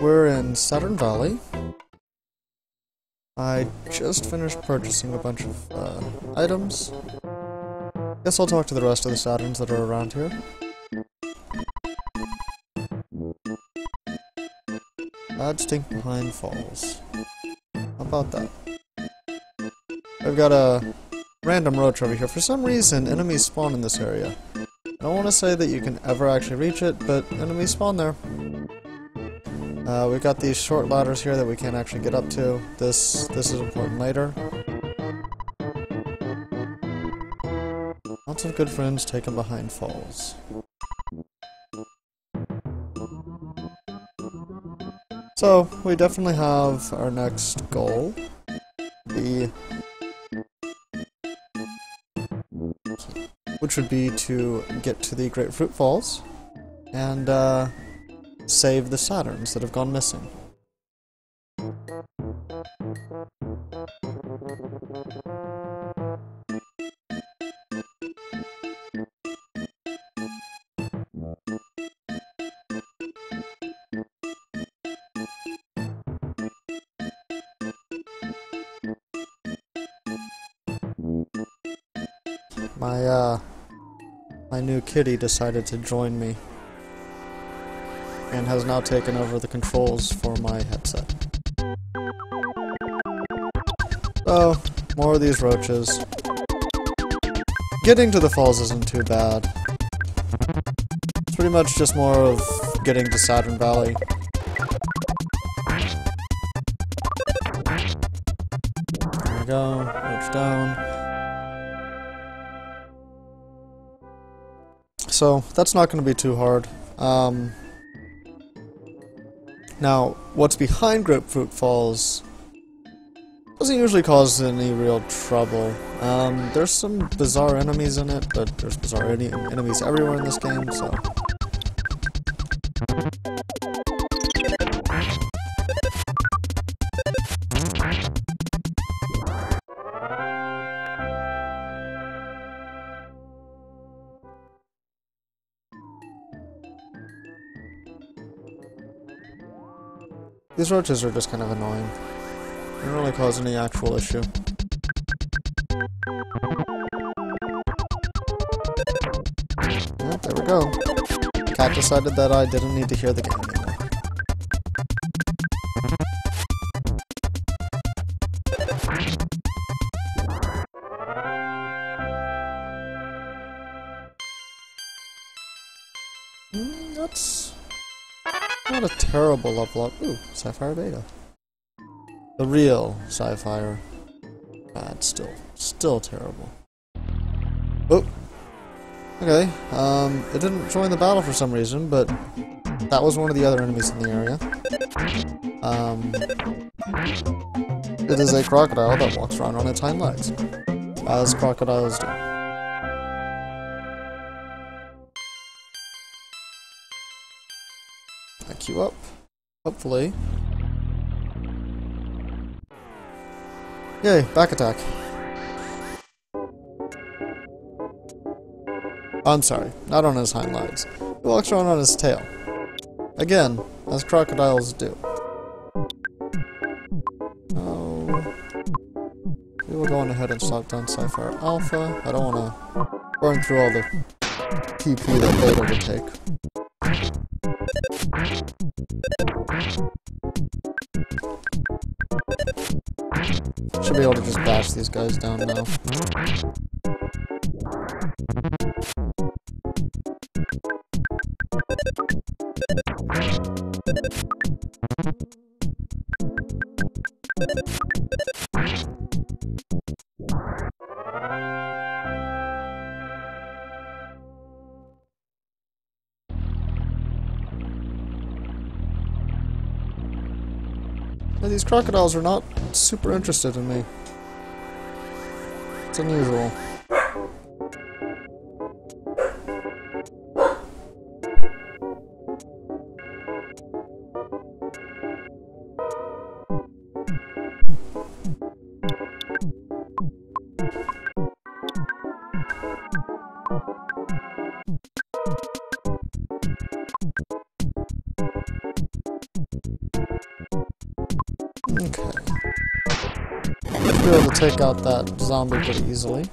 We're in Saturn Valley. I just finished purchasing a bunch of items. Guess I'll talk to the rest of the Saturns that are around here. Bad stink behind falls. How about that? I've got a random roach over here. For some reason, enemies spawn in this area. I don't want to say that you can ever actually reach it, but enemies spawn there. We've got these short ladders here that we can't actually get up to. This is important later. Lots of good friends taken behind falls. So, we definitely have our next goal. Which would be to get to the Grapefruit Falls and save the Saturns that have gone missing. My new kitty decided to join me and has now taken over the controls for my headset. So, more of these roaches. Getting to the falls isn't too bad. It's pretty much just more of getting to Saturn Valley. There we go, roach down. So, that's not going to be too hard. Now, what's behind Grapefruit Falls doesn't usually cause any real trouble. There's some bizarre enemies in it, but there's bizarre enemies everywhere in this game, so... These roaches are just kind of annoying. They don't really cause any actual issue. Yep, there we go. Cat decided that I didn't need to hear the game anymore. That's not a terrible level up. Ooh, Sapphire Beta. The real Sapphire. Bad still. Still terrible. Oh! Okay, it didn't join the battle for some reason, but that was one of the other enemies in the area. It is a crocodile that walks around on its hind legs, as crocodiles do. I queue up, hopefully. Yay, back attack. I'm sorry, not on his hind legs. He walks around on his tail. Again, as crocodiles do. Oh. We will go on ahead and slap down Sapphire Alpha. I don't want to burn through all the PP that Beta would take. Should be able to just bash these guys down now. Now, these crocodiles are not super interested in me. It's unusual. Okay. Should be able to take out that zombie pretty easily.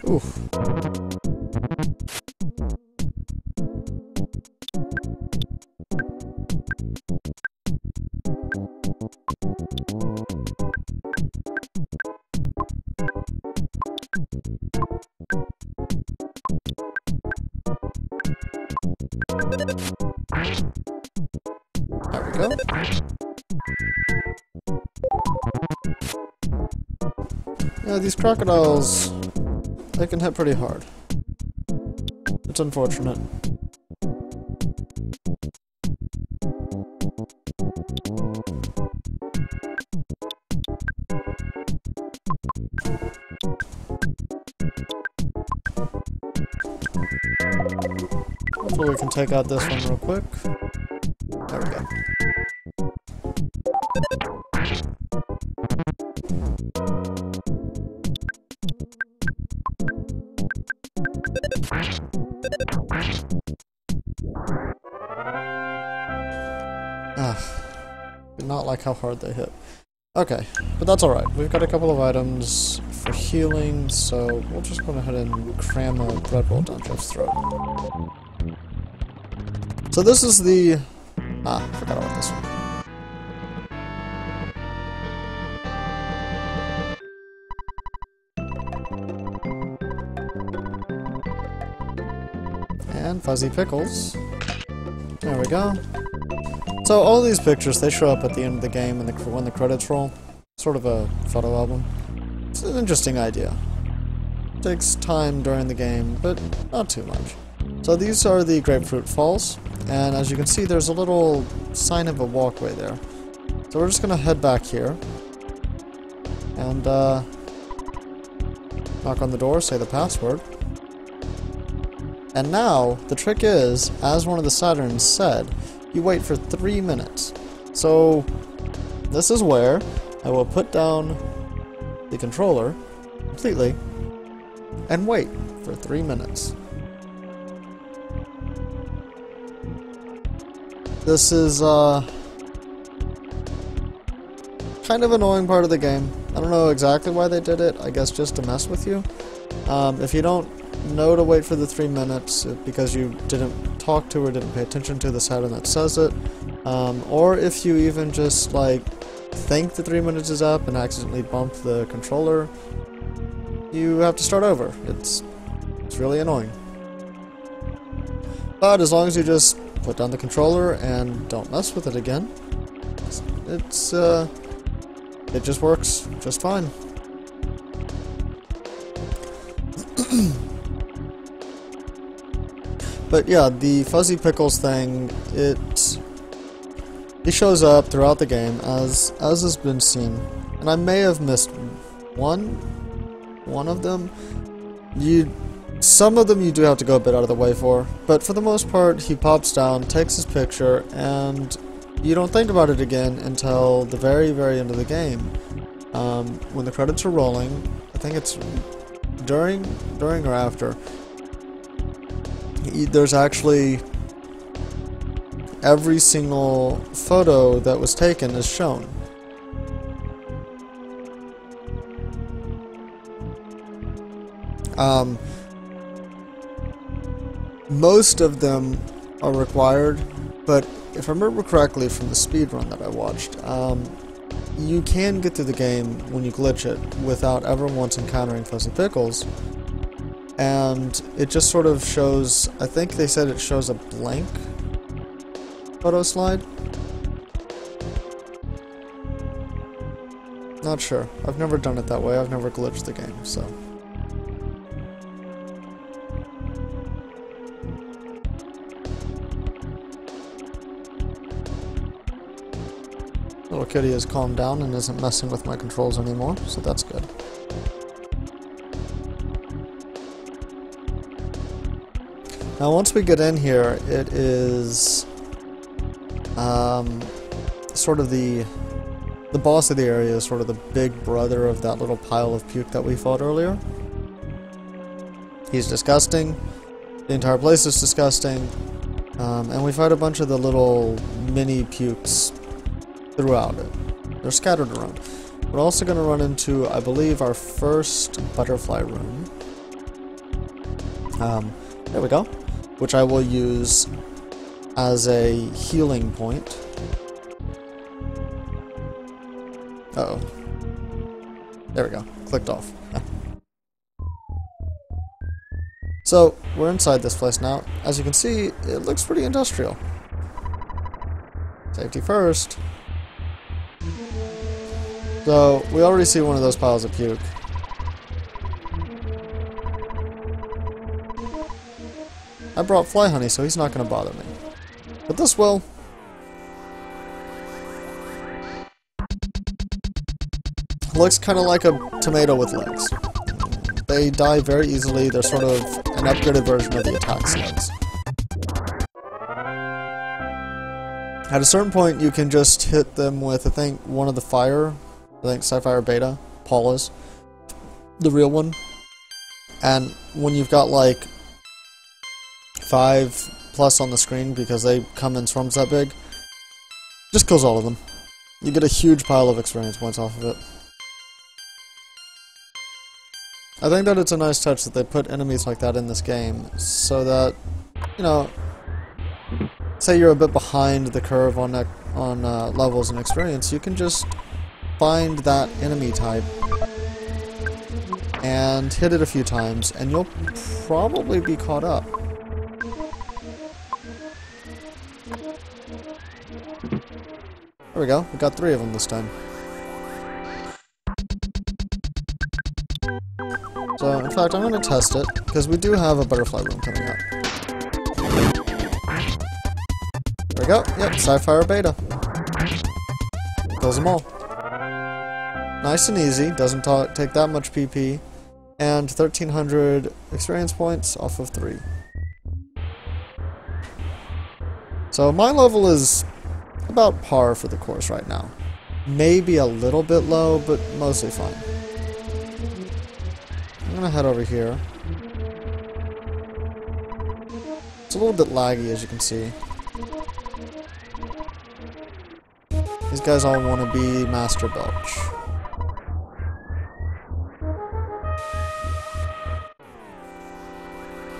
Oof. There we go. Yeah, these crocodiles, they can hit pretty hard. It's unfortunate. Hopefully we can take out this one real quick. There we go. Did not like how hard they hit. Okay, but that's alright. We've got a couple of items for healing, so we'll just go ahead and cram a bread roll down Jeff's throat. So this is the... I forgot about this one. And Fuzzy Pickles. There we go. So all these pictures, they show up at the end of the game when the credits roll. Sort of a photo album. It's an interesting idea. It takes time during the game, but not too much. So these are the Grapefruit Falls, and as you can see there's a little sign of a walkway there. So we're just gonna head back here, and knock on the door, say the password. And now, the trick is, as one of the Saturns said, you wait for 3 minutes. So, this is where I will put down the controller completely and wait for 3 minutes. This is kind of annoying part of the game. I don't know exactly why they did it, I guess just to mess with you. If you don't know to wait for the 3 minutes because you didn't talk to or didn't pay attention to the Saturn that says it, or if you even just like think the 3 minutes is up and accidentally bump the controller, you have to start over. It's really annoying. But as long as you just put down the controller and don't mess with it again, it just works just fine. But yeah, the Fuzzy Pickles thing, it shows up throughout the game as has been seen, and I may have missed one of them. Some of them you do have to go a bit out of the way for, but for the most part he pops down, takes his picture, and you don't think about it again until the very, very end of the game. When the credits are rolling, I think it's during or after, there's actually every single photo that was taken is shown. Most of them are required, but if I remember correctly from the speedrun that I watched, you can get through the game when you glitch it without ever once encountering Fuzzy Pickles. And it just sort of shows, I think they said it shows a blank photo slide. Not sure. I've never done it that way. I've never glitched the game, so. Little kitty has calmed down and isn't messing with my controls anymore, so that's good. Now once we get in here, it is sort of the boss of the area is sort of the big brother of that little pile of puke that we fought earlier. He's disgusting. The entire place is disgusting. And we fight a bunch of the little mini pukes throughout it. They're scattered around. We're also going to run into, I believe, our first butterfly room. There we go. Which I will use as a healing point. Uh-oh. There we go. Clicked off. So, we're inside this place now. As you can see, it looks pretty industrial. Safety first. So, we already see one of those piles of puke. I brought fly honey, so he's not going to bother me. But this will. Looks kind of like a tomato with legs. They die very easily. They're sort of an upgraded version of the attack slugs. At a certain point, you can just hit them with, I think, one of the fire. I think Sapphire Beta. Paula's. The real one. And when you've got like 5+ on the screen, because they come in swarms that big, just kills all of them. You get a huge pile of experience points off of it. I think that it's a nice touch that they put enemies like that in this game, so that, you know, say you're a bit behind the curve on levels and experience, you can just find that enemy type and hit it a few times, and you'll probably be caught up. There we go, we got 3 of them this time. So, in fact, I'm going to test it, because we do have a butterfly room coming up. There we go. Yep, Sapphire Beta. Kills them all. Nice and easy, doesn't take that much PP, and 1,300 experience points off of 3. So, my level is about par for the course right now. Maybe a little bit low, but mostly fine. I'm gonna head over here. It's a little bit laggy, as you can see. These guys all want to be Master Belch.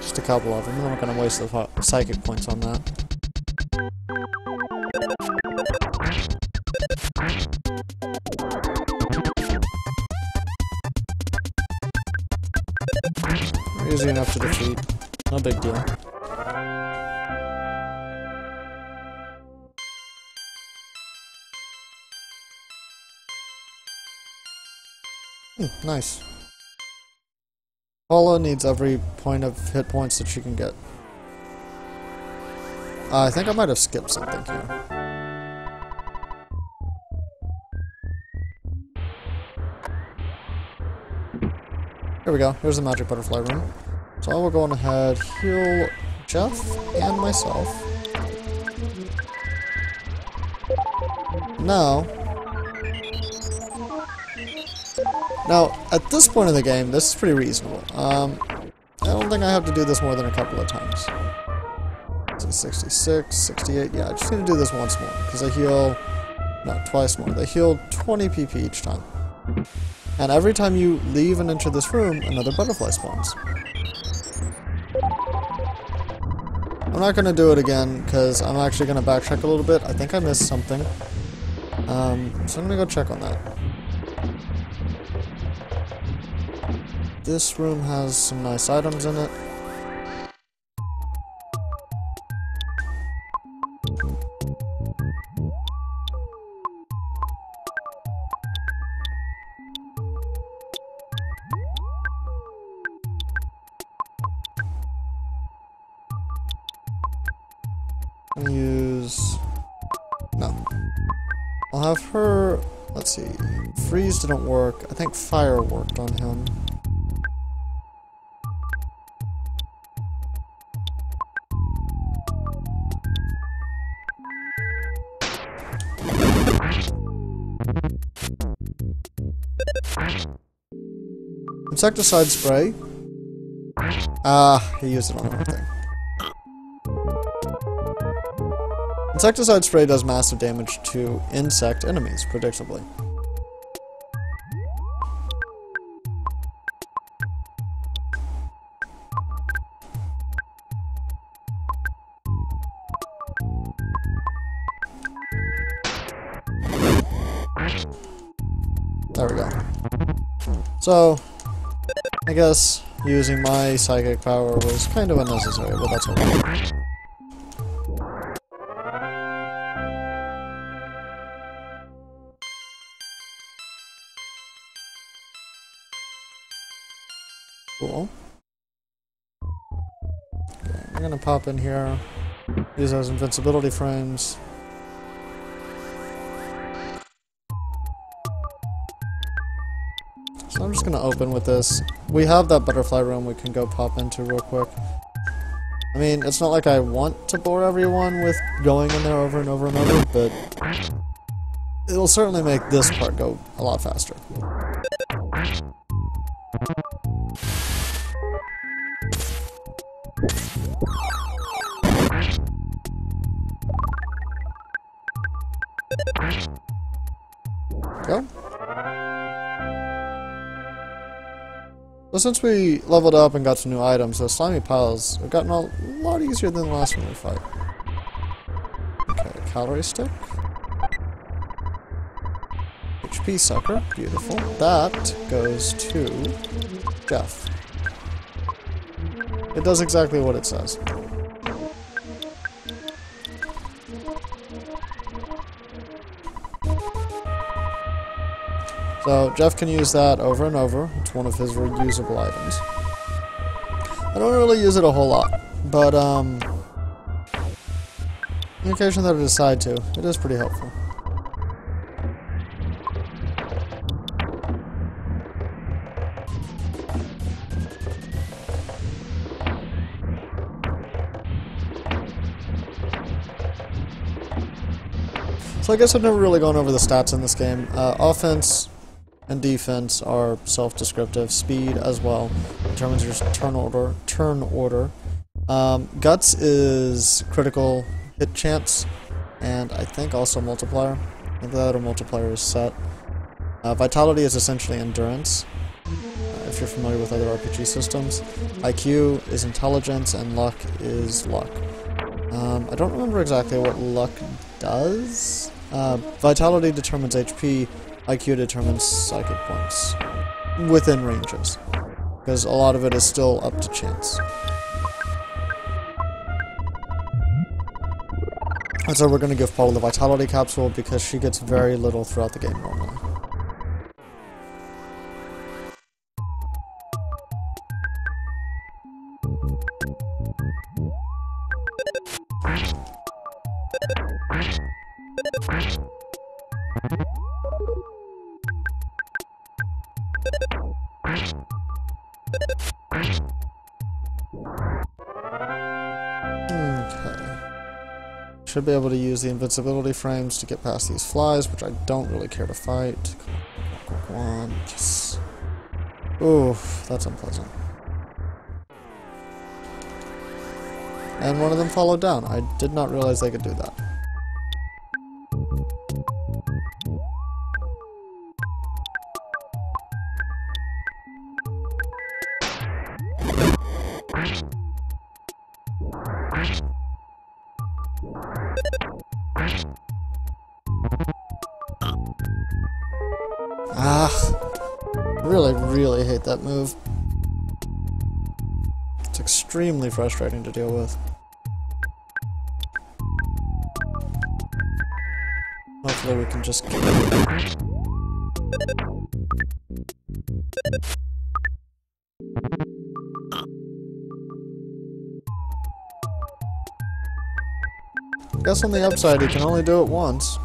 Just a couple of them. I'm not gonna waste the psychic points on that. Easy enough to defeat. No big deal. Nice. Paula needs every point of hit points that she can get. I think I might have skipped something here. Here we go. Here's the magic butterfly room. So I will go on ahead, heal Jeff and myself. Now, at this point in the game, this is pretty reasonable. I don't think I have to do this more than a couple of times. So 66, 68, yeah, I just need to do this once more, because I heal, no, twice more. They heal 20 PP each time. And every time you leave and enter this room, another butterfly spawns. I'm not going to do it again, because I'm actually going to backtrack a little bit. I think I missed something. So I'm going to go check on that. This room has some nice items in it. I'll have her, let's see, freeze didn't work. I think fire worked on him. Insecticide spray. Ah, he used it on the wrong thing. Insecticide spray does massive damage to insect enemies, predictably. There we go. So, I guess using my psychic power was kind of unnecessary, but that's okay. Cool. Okay, we're gonna pop in here, use those invincibility frames. So I'm just gonna open with this. We have that butterfly room we can go pop into real quick. I mean, it's not like I want to bore everyone with going in there over and over and over, but it'll certainly make this part go a lot faster. Go. So since we leveled up and got some new items, those slimy piles have gotten a lot easier than the last one we fight. Okay, calorie stick. HP sucker, beautiful. That goes to Jeff. It does exactly what it says. So Jeff can use that over and over. It's one of his reusable items. I don't really use it a whole lot, but on the occasion that I decide to, it is pretty helpful. So I guess I've never really gone over the stats in this game. Offense and defense are self-descriptive. Speed as well determines your turn order. Guts is critical hit chance, and I think also multiplier. I think the other multiplier is set. Vitality is essentially endurance, if you're familiar with other RPG systems. IQ is intelligence, and luck is luck. I don't remember exactly what luck does. Vitality determines HP, IQ determines psychic points. Within ranges. Because a lot of it is still up to chance. And so we're going to give Paula the Vitality Capsule because she gets very little throughout the game normally. Okay. Should be able to use the invincibility frames to get past these flies, which I don't really care to fight. Come on, yes. Oof, that's unpleasant. And one of them followed down. I did not realize they could do that. Really hate that move. It's extremely frustrating to deal with. Hopefully we can just get it. Guess on the upside you can only do it once.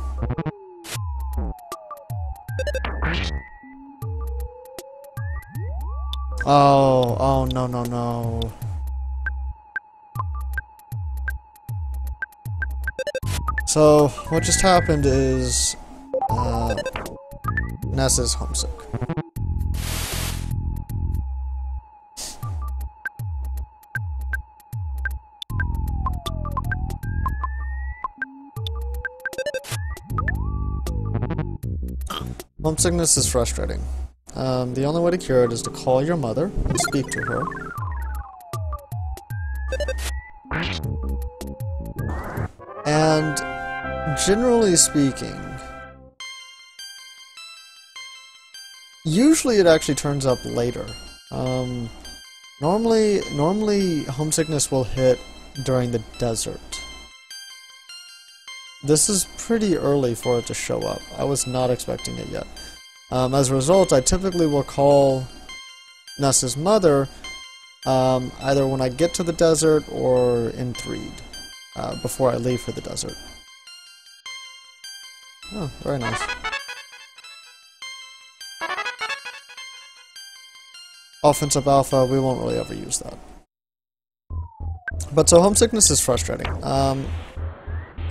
Oh, no. So, what just happened is, Ness is homesick. Homesickness is frustrating. The only way to cure it is to call your mother and speak to her. And generally speaking, usually it actually turns up later. Normally homesickness will hit during the desert. This is pretty early for it to show up. I was not expecting it yet. As a result, I typically will call Ness's mother either when I get to the desert or in Threed, before I leave for the desert. Oh, very nice. Offensive alpha, we won't really ever use that. But so homesickness is frustrating.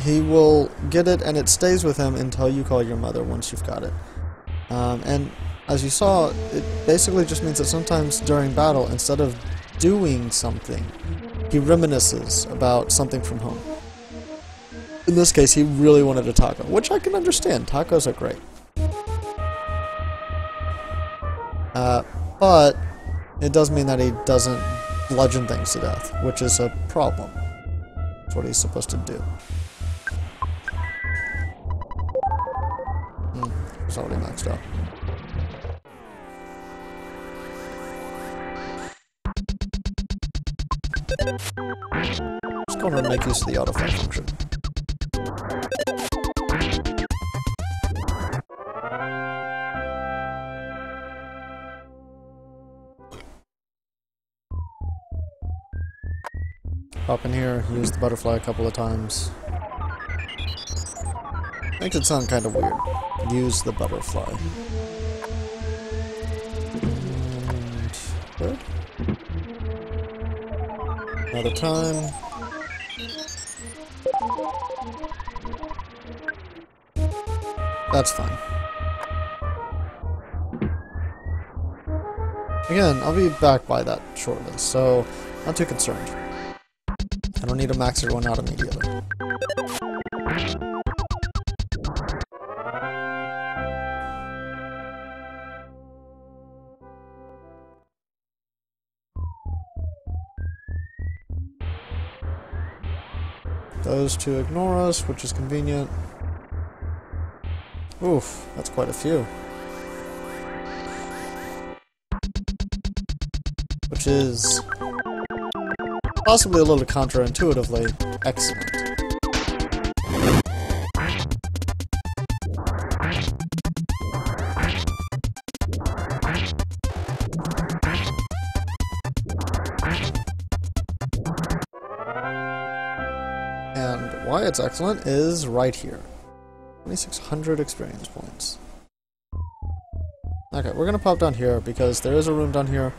He will get it and it stays with him until you call your mother once you've got it. And as you saw, it basically just means that sometimes during battle, instead of doing something, he reminisces about something from home. In this case, he really wanted a taco, which I can understand. Tacos are great. But it does mean that he doesn't bludgeon things to death, which is a problem. That's what he's supposed to do. It's already maxed out. Just going to make use of the autofire function. Hop in here, use the butterfly a couple of times. Makes it sound kind of weird. Use the butterfly. And good. Another time. That's fine. Again, I'll be back by that shortly, so not too concerned. I don't need to max everyone out immediately. Those two ignore us, which is convenient. Oof, that's quite a few. Which is possibly a little counterintuitively excellent. And why it's excellent is right here. 2,600 experience points. Okay, we're gonna pop down here because there is a room down here.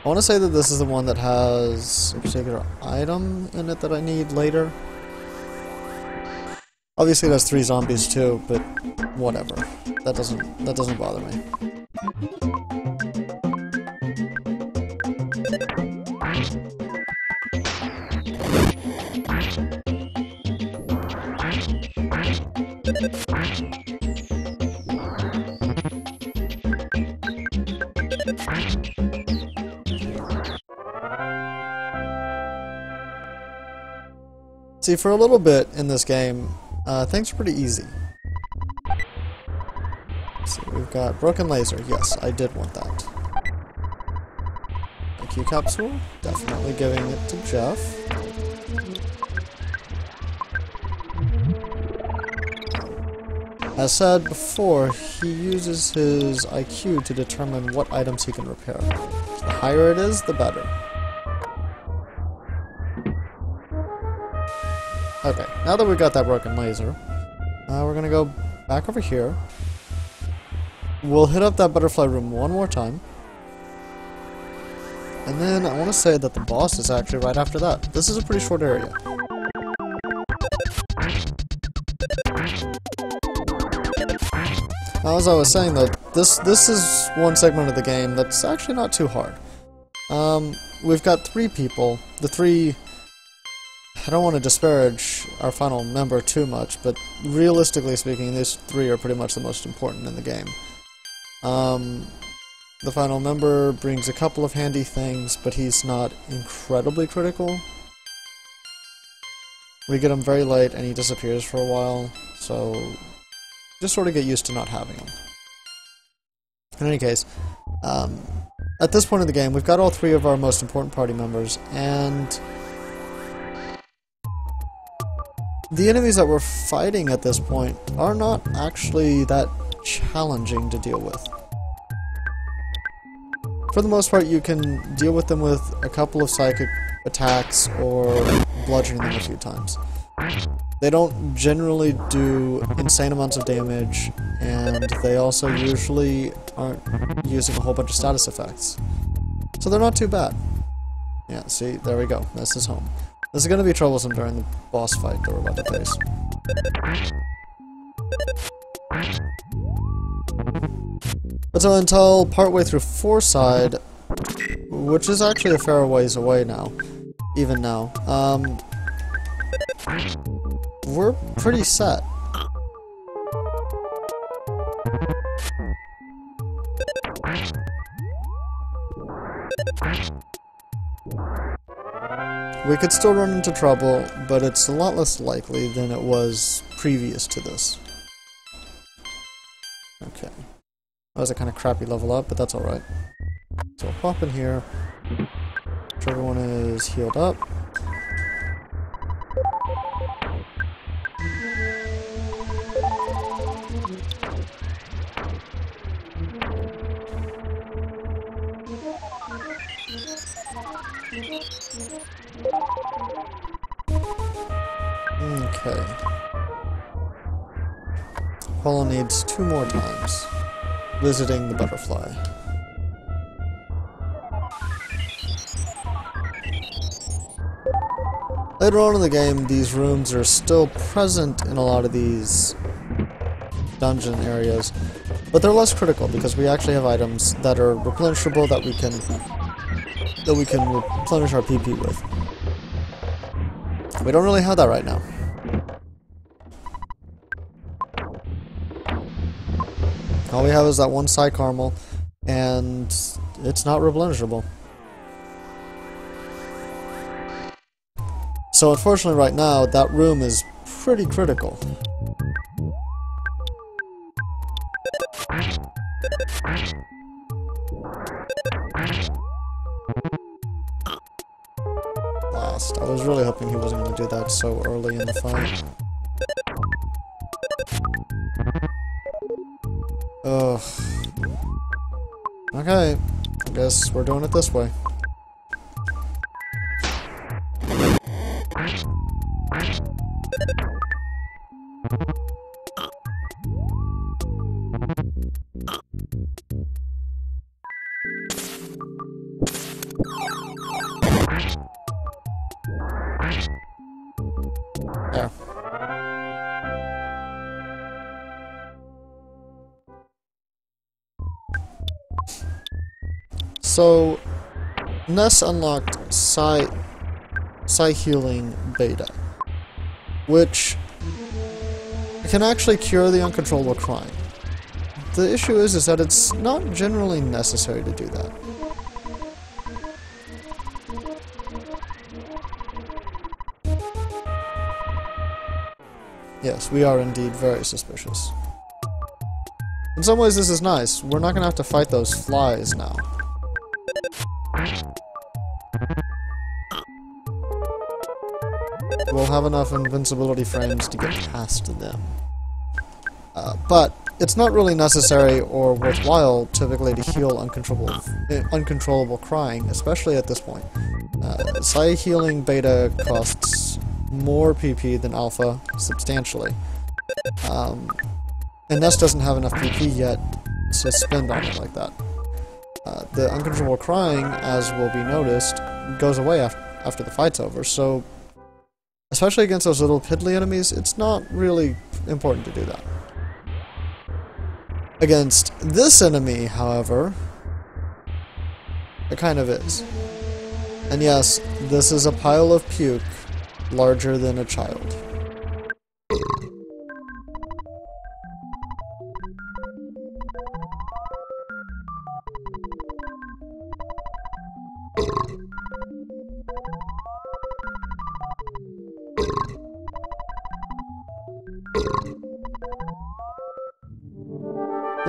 I want to say that this is the one that has a particular item in it that I need later. Obviously it has 3 zombies too, but whatever. That doesn't bother me. See, for a little bit in this game, things are pretty easy. So we've got broken laser. Yes, I did want that. IQ capsule. Definitely giving it to Jeff. As said before, he uses his IQ to determine what items he can repair. So the higher it is, the better. Okay, now that we got that broken laser, we're gonna go back over here. We'll hit up that butterfly room one more time. And then I want to say that the boss is actually right after that. This is a pretty short area. Now, as I was saying though, this is one segment of the game that's actually not too hard. We've got 3 people. The 3... I don't want to disparage our final member too much, but realistically speaking, these 3 are pretty much the most important in the game. The final member brings a couple of handy things, but he's not incredibly critical. We get him very late and he disappears for a while, so just sort of get used to not having him. In any case, at this point in the game, we've got all three of our most important party members, and the enemies that we're fighting at this point are not actually that challenging to deal with. For the most part, you can deal with them with a couple of psychic attacks or bludgeoning them a few times. They don't generally do insane amounts of damage, and they also usually aren't using a whole bunch of status effects. So they're not too bad. Yeah, see, there we go. This is home. This is going to be troublesome during the boss fight that we're about to face. But so until partway through Foreside, which is actually a fair ways away now, even now, we're pretty set. We could still run into trouble, but it's a lot less likely than it was previous to this. Okay. That was a kind of crappy level up, but that's alright. So we'll pop in here. Make sure everyone is healed up. Okay. Apollo needs 2 more times. Visiting the butterfly. Later on in the game, these rooms are still present in a lot of these dungeon areas, but they're less critical because we actually have items that are replenishable that we can replenish our PP with. We don't really have that right now. All we have is that one Psy Caramel, and it's not replenishable. So unfortunately right now, that room is pretty critical. Last. I was really hoping he wasn't going to do that so early in the fight. Ugh. Okay, I guess we're doing it this way. There. So, Ness unlocked Psi Healing Beta, which can actually cure the uncontrollable crying. The issue is that it's not generally necessary to do that. Yes, we are indeed very suspicious. In some ways this is nice. We're not going to have to fight those flies now. We'll have enough invincibility frames to get past them. But it's not really necessary or worthwhile typically to heal uncontrollable crying, especially at this point. Psi Healing Beta costs more PP than Alpha, substantially. And Ness doesn't have enough PP yet to spend on it like that. The uncontrollable crying, as will be noticed, goes away after the fight's over, so especially against those little piddly enemies, it's not really important to do that. Against this enemy, however, it kind of is. And yes, this is a pile of puke larger than a child.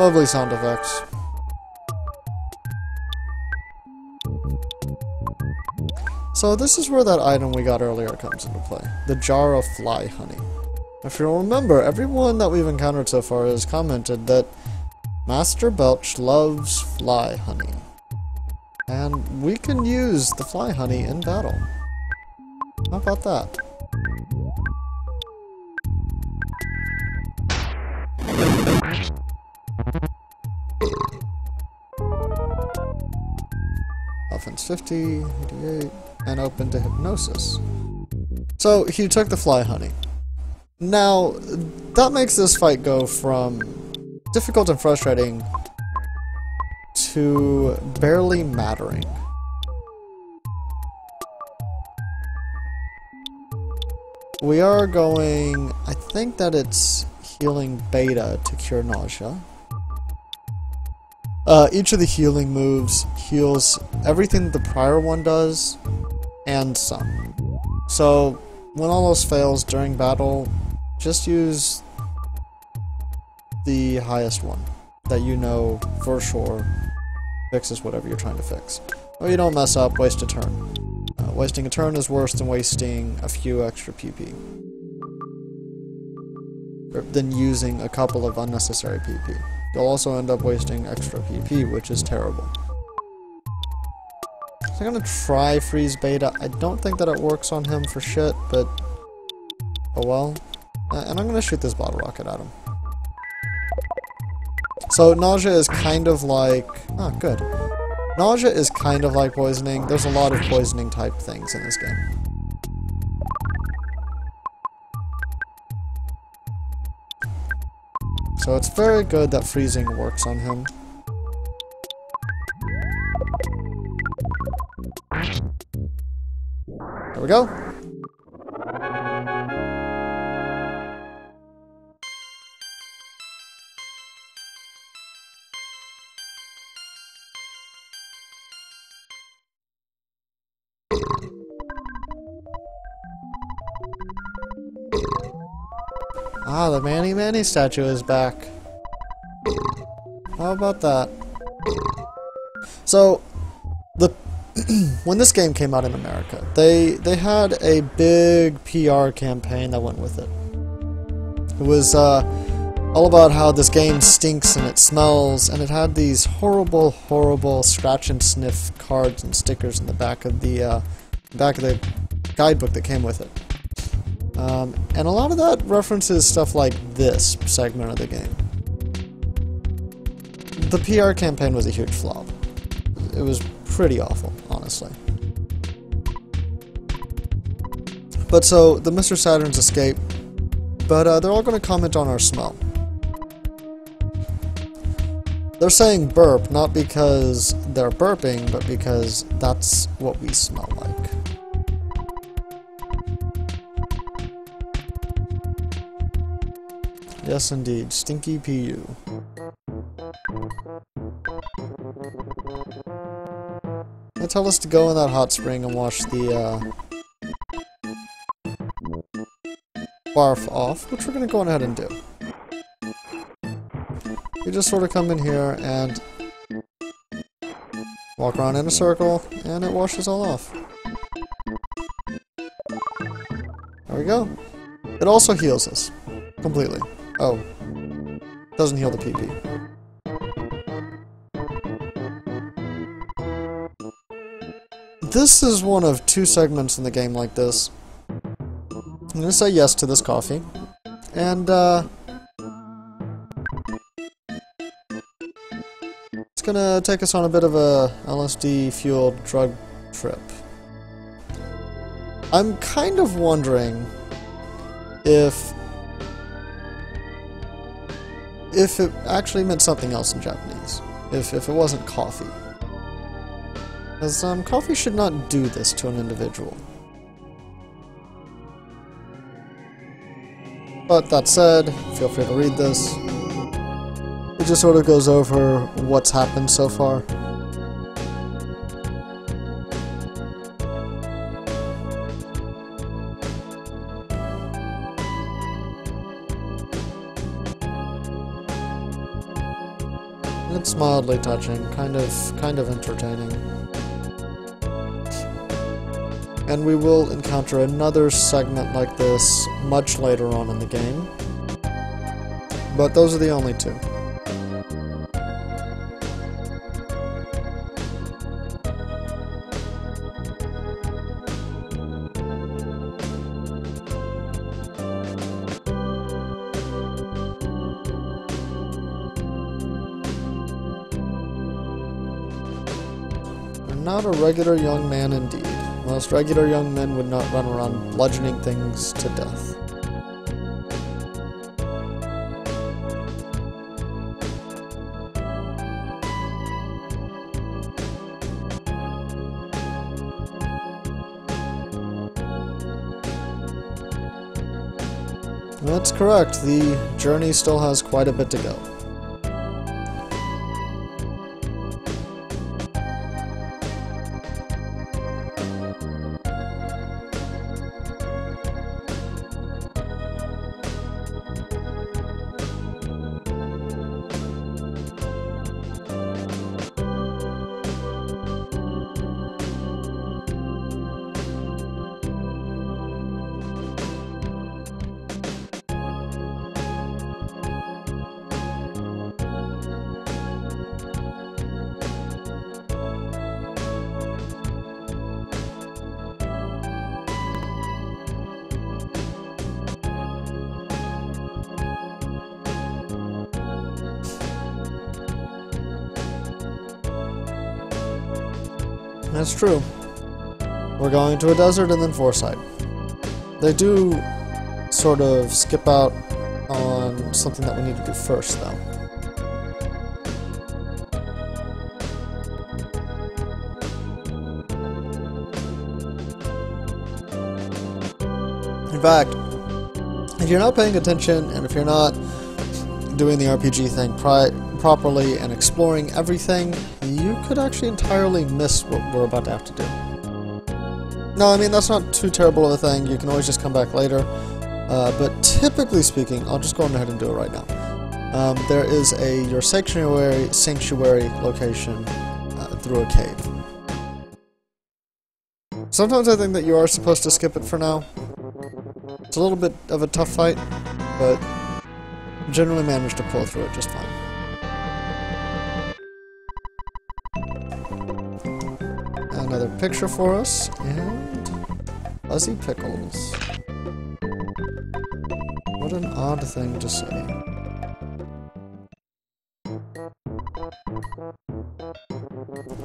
Lovely sound effects. So this is where that item we got earlier comes into play. The jar of fly honey. If you'll remember, everyone that we've encountered so far has commented that Master Belch loves fly honey. And we can use the fly honey in battle. How about that? Offense 50, 88, and open to hypnosis. So he took the fly honey. Now, that makes this fight go from difficult and frustrating to barely mattering. We are going, I think that it's healing beta to cure nausea. Each of the healing moves heals everything that the prior one does, and some. So, when all else fails during battle, just use the highest one that you know for sure fixes whatever you're trying to fix. Or you don't mess up, waste a turn. Wasting a turn is worse than wasting a few extra PP. Than using a couple of unnecessary PP. You'll also end up wasting extra PP, which is terrible. So I'm gonna try Freeze Beta. I don't think that it works on him for shit, but oh well. And I'm gonna shoot this bottle rocket at him. So nausea is kind of like... oh, good. Nausea is kind of like poisoning. There's a lot of poisoning type things in this game. So it's very good that freezing works on him. There we go. Ah, the Manny Manny statue is back. How about that? So, when this game came out in America, they had a big PR campaign that went with it. It was all about how this game stinks and it smells, and it had these horrible, horrible scratch and sniff cards and stickers in the back of the guidebook that came with it. And a lot of that references stuff like this segment of the game. The PR campaign was a huge flop. It was pretty awful, honestly. But so, the Mr. Saturns escape, but they're all going to comment on our smell. They're saying burp, not because they're burping, but because that's what we smell like. Yes, indeed. Stinky PU. They tell us to go in that hot spring and wash the barf off, which we're going to go ahead and do. You just sort of come in here and walk around in a circle, and it washes all off. There we go. It also heals us. Completely. Oh. Doesn't heal the PP. This is one of two segments in the game like this. I'm gonna say yes to this coffee. And, it's gonna take us on a bit of a LSD-fueled drug trip. I'm kind of wondering if it actually meant something else in Japanese. If it wasn't coffee. Because, coffee should not do this to an individual. But that said, feel free to read this. It just sort of goes over what's happened so far. It's mildly touching, kind of entertaining. And we will encounter another segment like this much later on in the game. But those are the only two. Not a regular young man indeed. Most regular young men would not run around bludgeoning things to death. That's correct. The journey still has quite a bit to go. That's true. We're going to a desert and then Foresight. They do sort of skip out on something that we need to do first, though. In fact, if you're not paying attention and if you're not doing the RPG thing properly and exploring everything, you could actually entirely miss what we're about to have to do. No, I mean, that's not too terrible of a thing. You can always just come back later. But typically speaking, I'll just go ahead and do it right now. There is your sanctuary location through a cave. Sometimes I think that you are supposed to skip it for now. It's a little bit of a tough fight, but generally managed to pull through it just fine. Another picture for us, and fuzzy pickles. What an odd thing to say.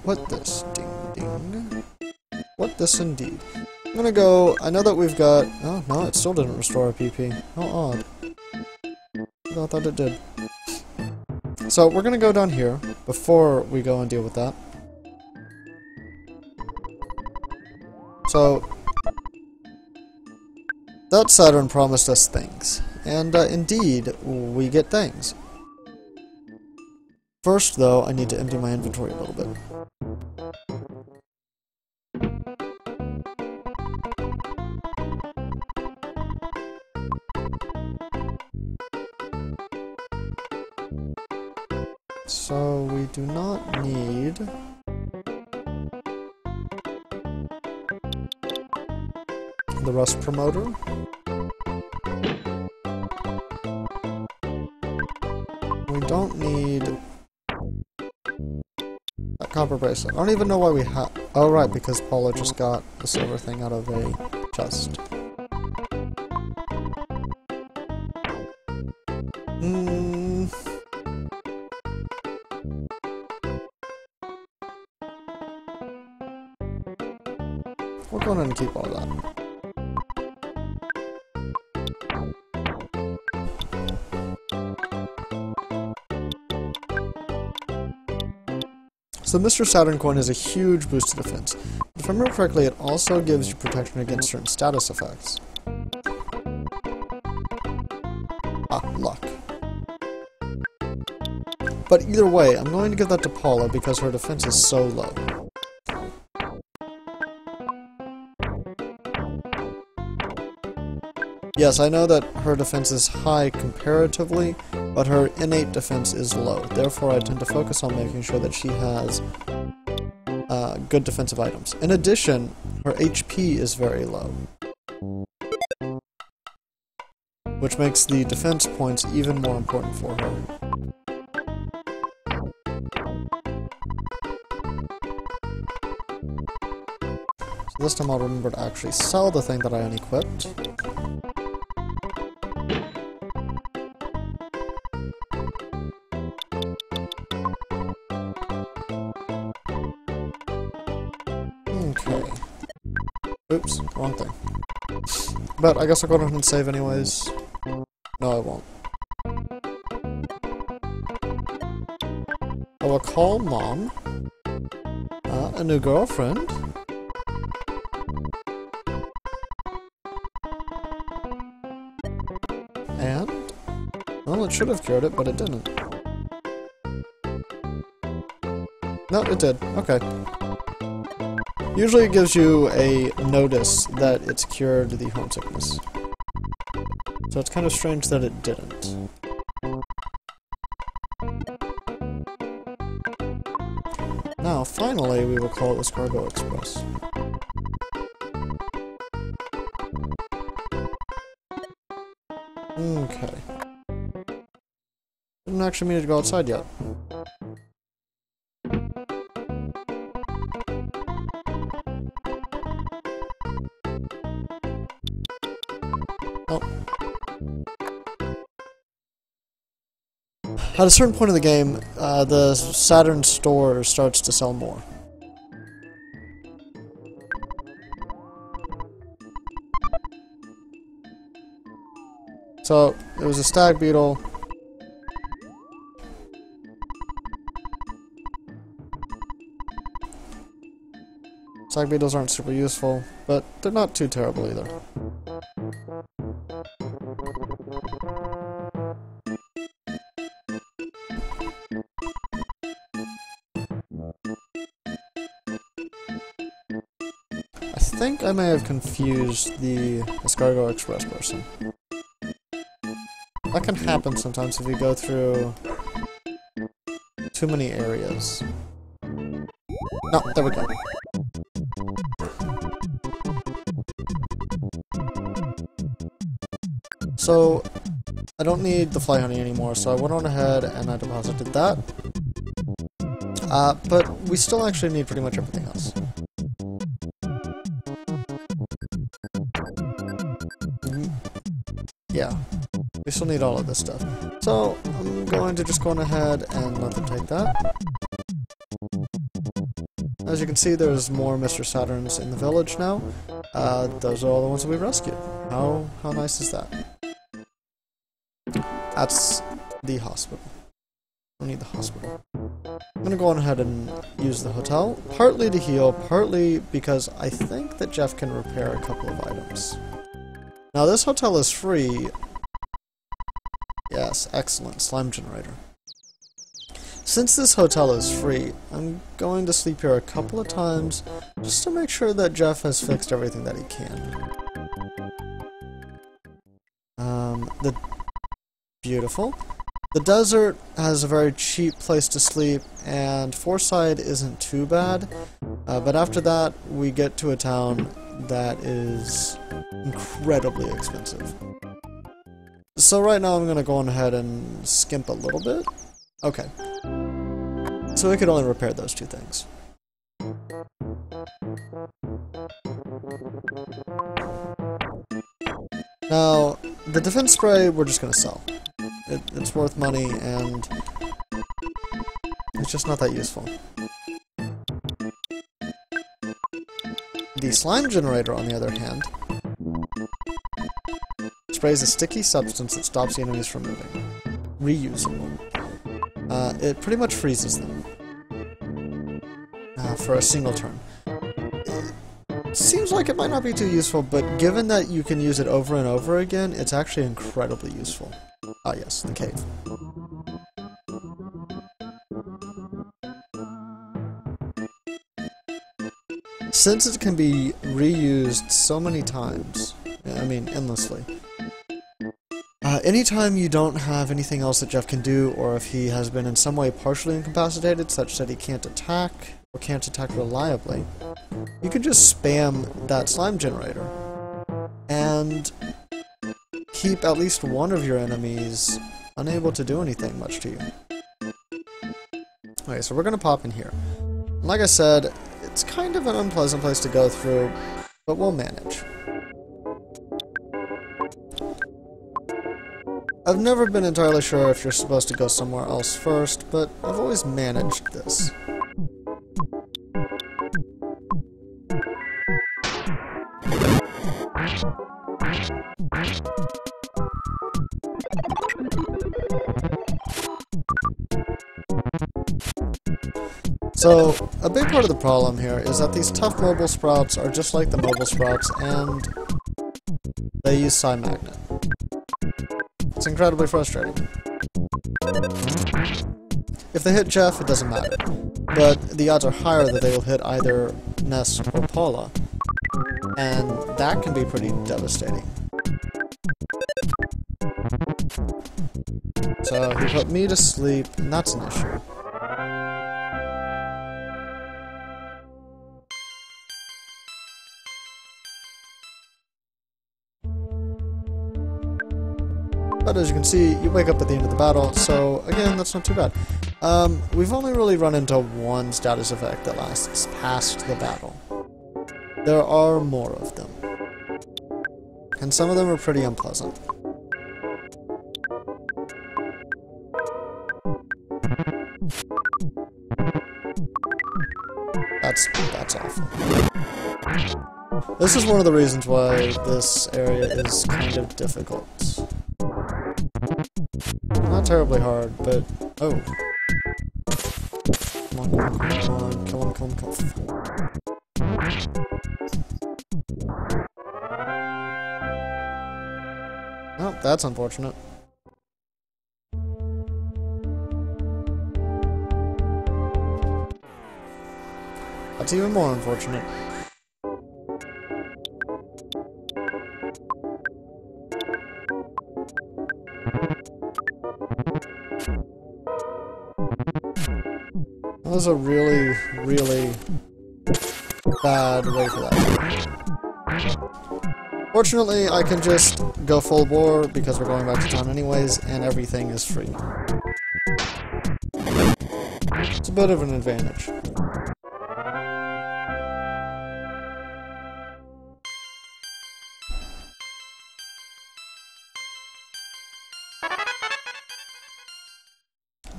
What this? Ding ding. What this indeed. I'm gonna go, I know that we've got, oh no, it still didn't restore our PP. How odd. I thought it did. So we're gonna go down here before we go and deal with that. So that Saturn promised us things, and indeed we get things. First though, I need to empty my inventory a little bit. So we do not need the rust promoter. We don't need that copper bracelet. I don't even know why we have. Oh right, because Paula just got the silver thing out of a chest. We're going to keep all that. So Mr. Saturn coin is a huge boost to defense. If I remember correctly, it also gives you protection against certain status effects. Ah, luck. But either way, I'm going to give that to Paula because her defense is so low. Yes, I know that her defense is high comparatively, but her innate defense is low. Therefore, I tend to focus on making sure that she has good defensive items. In addition, her HP is very low, which makes the defense points even more important for her. So this time I'll remember to actually sell the thing that I unequipped. Okay. Oops, wrong thing. But I guess I'll go ahead and save anyways. No, I won't. I will call Mom. A new girlfriend. And? Well, it should have cured it, but it didn't. No, it did. Okay. Usually it gives you a notice that it's cured the homesickness. So it's kind of strange that it didn't. Now, finally, we will call this Cargo Express. Okay. Didn't actually mean to go outside yet. Oh. At a certain point in the game, the Saturns store starts to sell more. So, it was a stag beetle. Stag beetles aren't super useful, but they're not too terrible either. I think I may have confused the Escargot Express person. That can happen sometimes if you go through too many areas. No, there we go. So, I don't need the fly honey anymore, so I went on ahead and I deposited that. But we still actually need pretty much everything else. Yeah, we still need all of this stuff. So, I'm going to just go on ahead and let them take that. As you can see, there's more Mr. Saturns in the village now. Those are all the ones that we rescued. How nice is that? That's the hospital. I need the hospital. I'm gonna go on ahead and use the hotel, partly to heal, partly because I think that Jeff can repair a couple of items. Now this hotel is free. Yes, excellent. Slime generator. Since this hotel is free, I'm going to sleep here a couple of times just to make sure that Jeff has fixed everything that he can. Beautiful. The desert has a very cheap place to sleep, and Forsyth isn't too bad, but after that we get to a town that is incredibly expensive. So right now I'm going to go on ahead and skimp a little bit. Okay. So we could only repair those two things. Now, the defense spray we're just going to sell. It's worth money, and it's just not that useful. The slime generator, on the other hand, sprays a sticky substance that stops the enemies from moving. Reusable. It pretty much freezes them for a single turn. It seems like it might not be too useful, but given that you can use it over and over again, it's actually incredibly useful. Ah yes, the cave. Since it can be reused so many times, I mean endlessly, Anytime you don't have anything else that Jeff can do, or if he has been in some way partially incapacitated such that he can't attack, or can't attack reliably, you can just spam that slime generator and keep at least one of your enemies unable to do anything much to you. Okay, so we're gonna pop in here. Like I said, it's kind of an unpleasant place to go through, but we'll manage. I've never been entirely sure if you're supposed to go somewhere else first, but I've always managed this. So, a big part of the problem here is that these tough mobile sprouts are just like the mobile sprouts, and they use Psi Magnet. It's incredibly frustrating. If they hit Jeff, it doesn't matter, but the odds are higher that they will hit either Ness or Paula, and that can be pretty devastating. So he put me to sleep, and that's an issue. But as you can see, you wake up at the end of the battle, so again, that's not too bad. We've only really run into one status effect that lasts past the battle. There are more of them. And some of them are pretty unpleasant. That's awful. This is one of the reasons why this area is kind of difficult. Not terribly hard, but... oh. Come on, come on, come on, come on, come on. Oh, that's unfortunate. That's even more unfortunate. That was a really, really bad way for that. Fortunately, I can just go full bore because we're going back to town anyways, and everything is free. It's a bit of an advantage.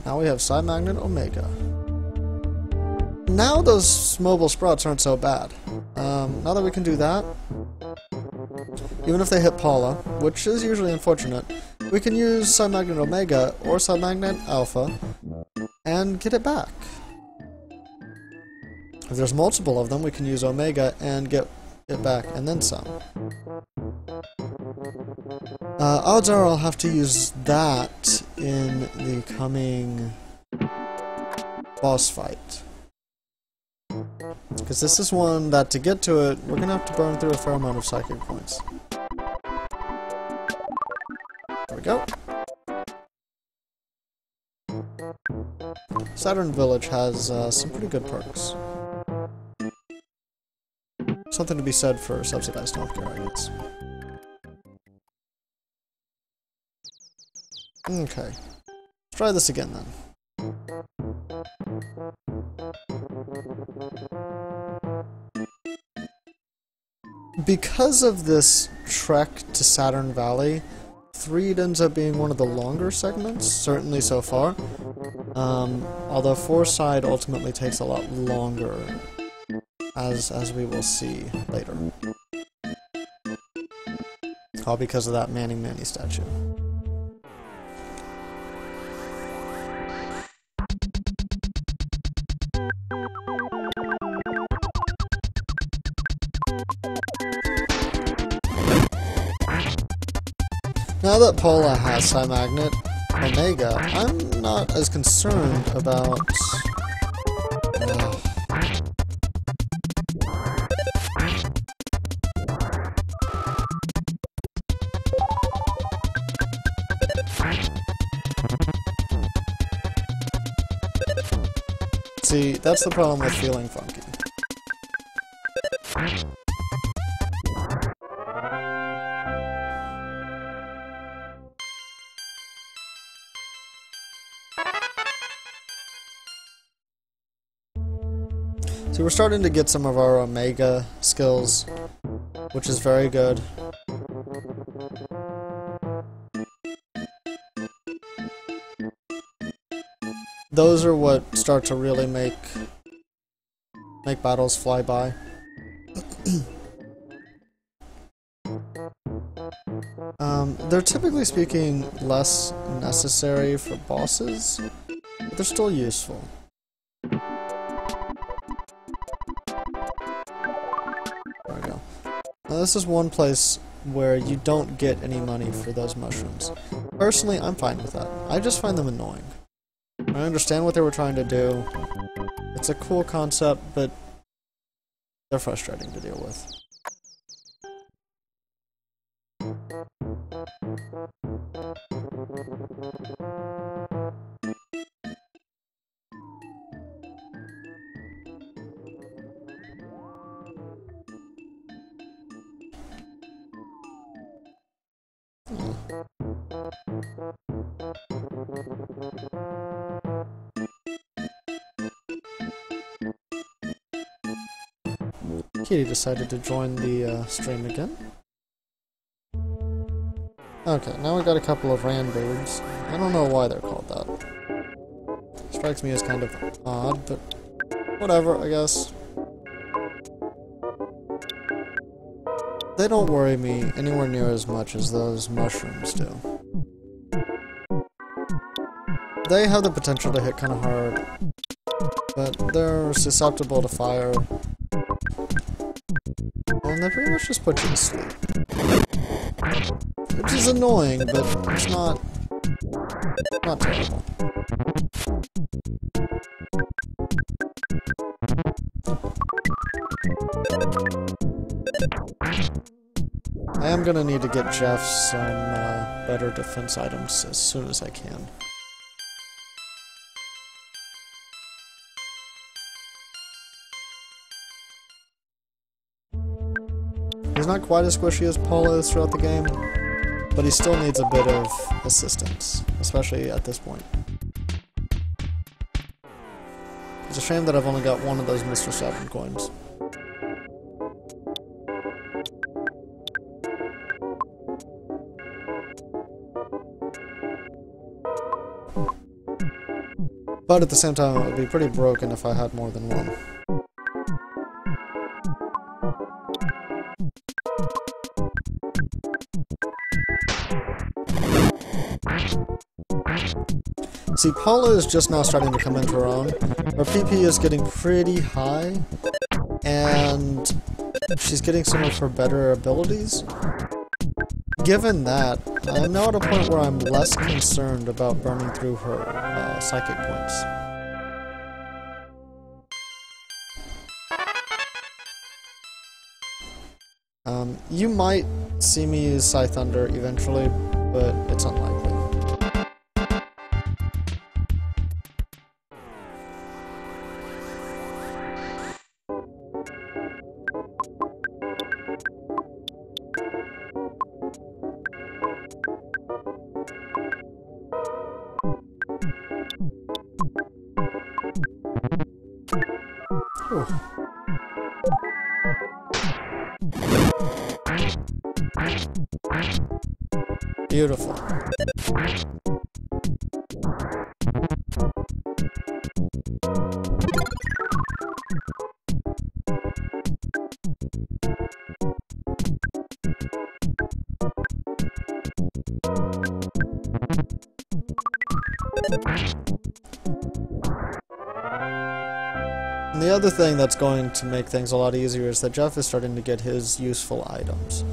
Now we have Psi Magnet Omega. Now those mobile sprouts aren't so bad. Now that we can do that, even if they hit Paula, which is usually unfortunate, we can use Psi Magnet Omega or Psi Magnet Alpha and get it back. If there's multiple of them, we can use Omega and get it back and then some. Odds are I'll have to use that in the coming boss fight. Because this is one that, to get to it, we're going to have to burn through a fair amount of psychic points. There we go. Saturn Village has some pretty good perks. Something to be said for subsidized healthcare, I guess. Okay. Let's try this again then. Because of this trek to Saturn Valley, 3 ends up being one of the longer segments, certainly so far. Although 4 side ultimately takes a lot longer, as we will see later. All because of that Manny statue. Now that Paula has Psi Magnet Omega, I'm not as concerned about... See, that's the problem with feeling funky. So we're starting to get some of our Omega skills, which is very good. Those are what start to really make battles fly by. They're typically speaking less necessary for bosses, but they're still useful. There we go. Now this is one place where you don't get any money for those mushrooms. Personally, I'm fine with that. I just find them annoying. I understand what they were trying to do. It's a cool concept, but they're frustrating to deal with. Kitty decided to join the stream again. Okay, now we got a couple of Randbirds. I don't know why they're called that. Strikes me as kind of odd, but whatever, I guess. They don't worry me anywhere near as much as those mushrooms do. They have the potential to hit kind of hard, but they're susceptible to fire. And they pretty much just put you to sleep. Which is annoying, but it's not terrible. I am gonna need to get Jeff some better defense items as soon as I can. He's not quite as squishy as Paul is throughout the game, but he still needs a bit of assistance, especially at this point. It's a shame that I've only got one of those Mr. Saturn coins. But at the same time, it would be pretty broken if I had more than one. See, Paula is just now starting to come into her own. Her PP is getting pretty high, and she's getting some of her better abilities. Given that, I'm now at a point where I'm less concerned about burning through her psychic points. You might see me use Scythe Thunder eventually, but it's unlikely. Beautiful. And the other thing that's going to make things a lot easier is that Jeff is starting to get his useful items,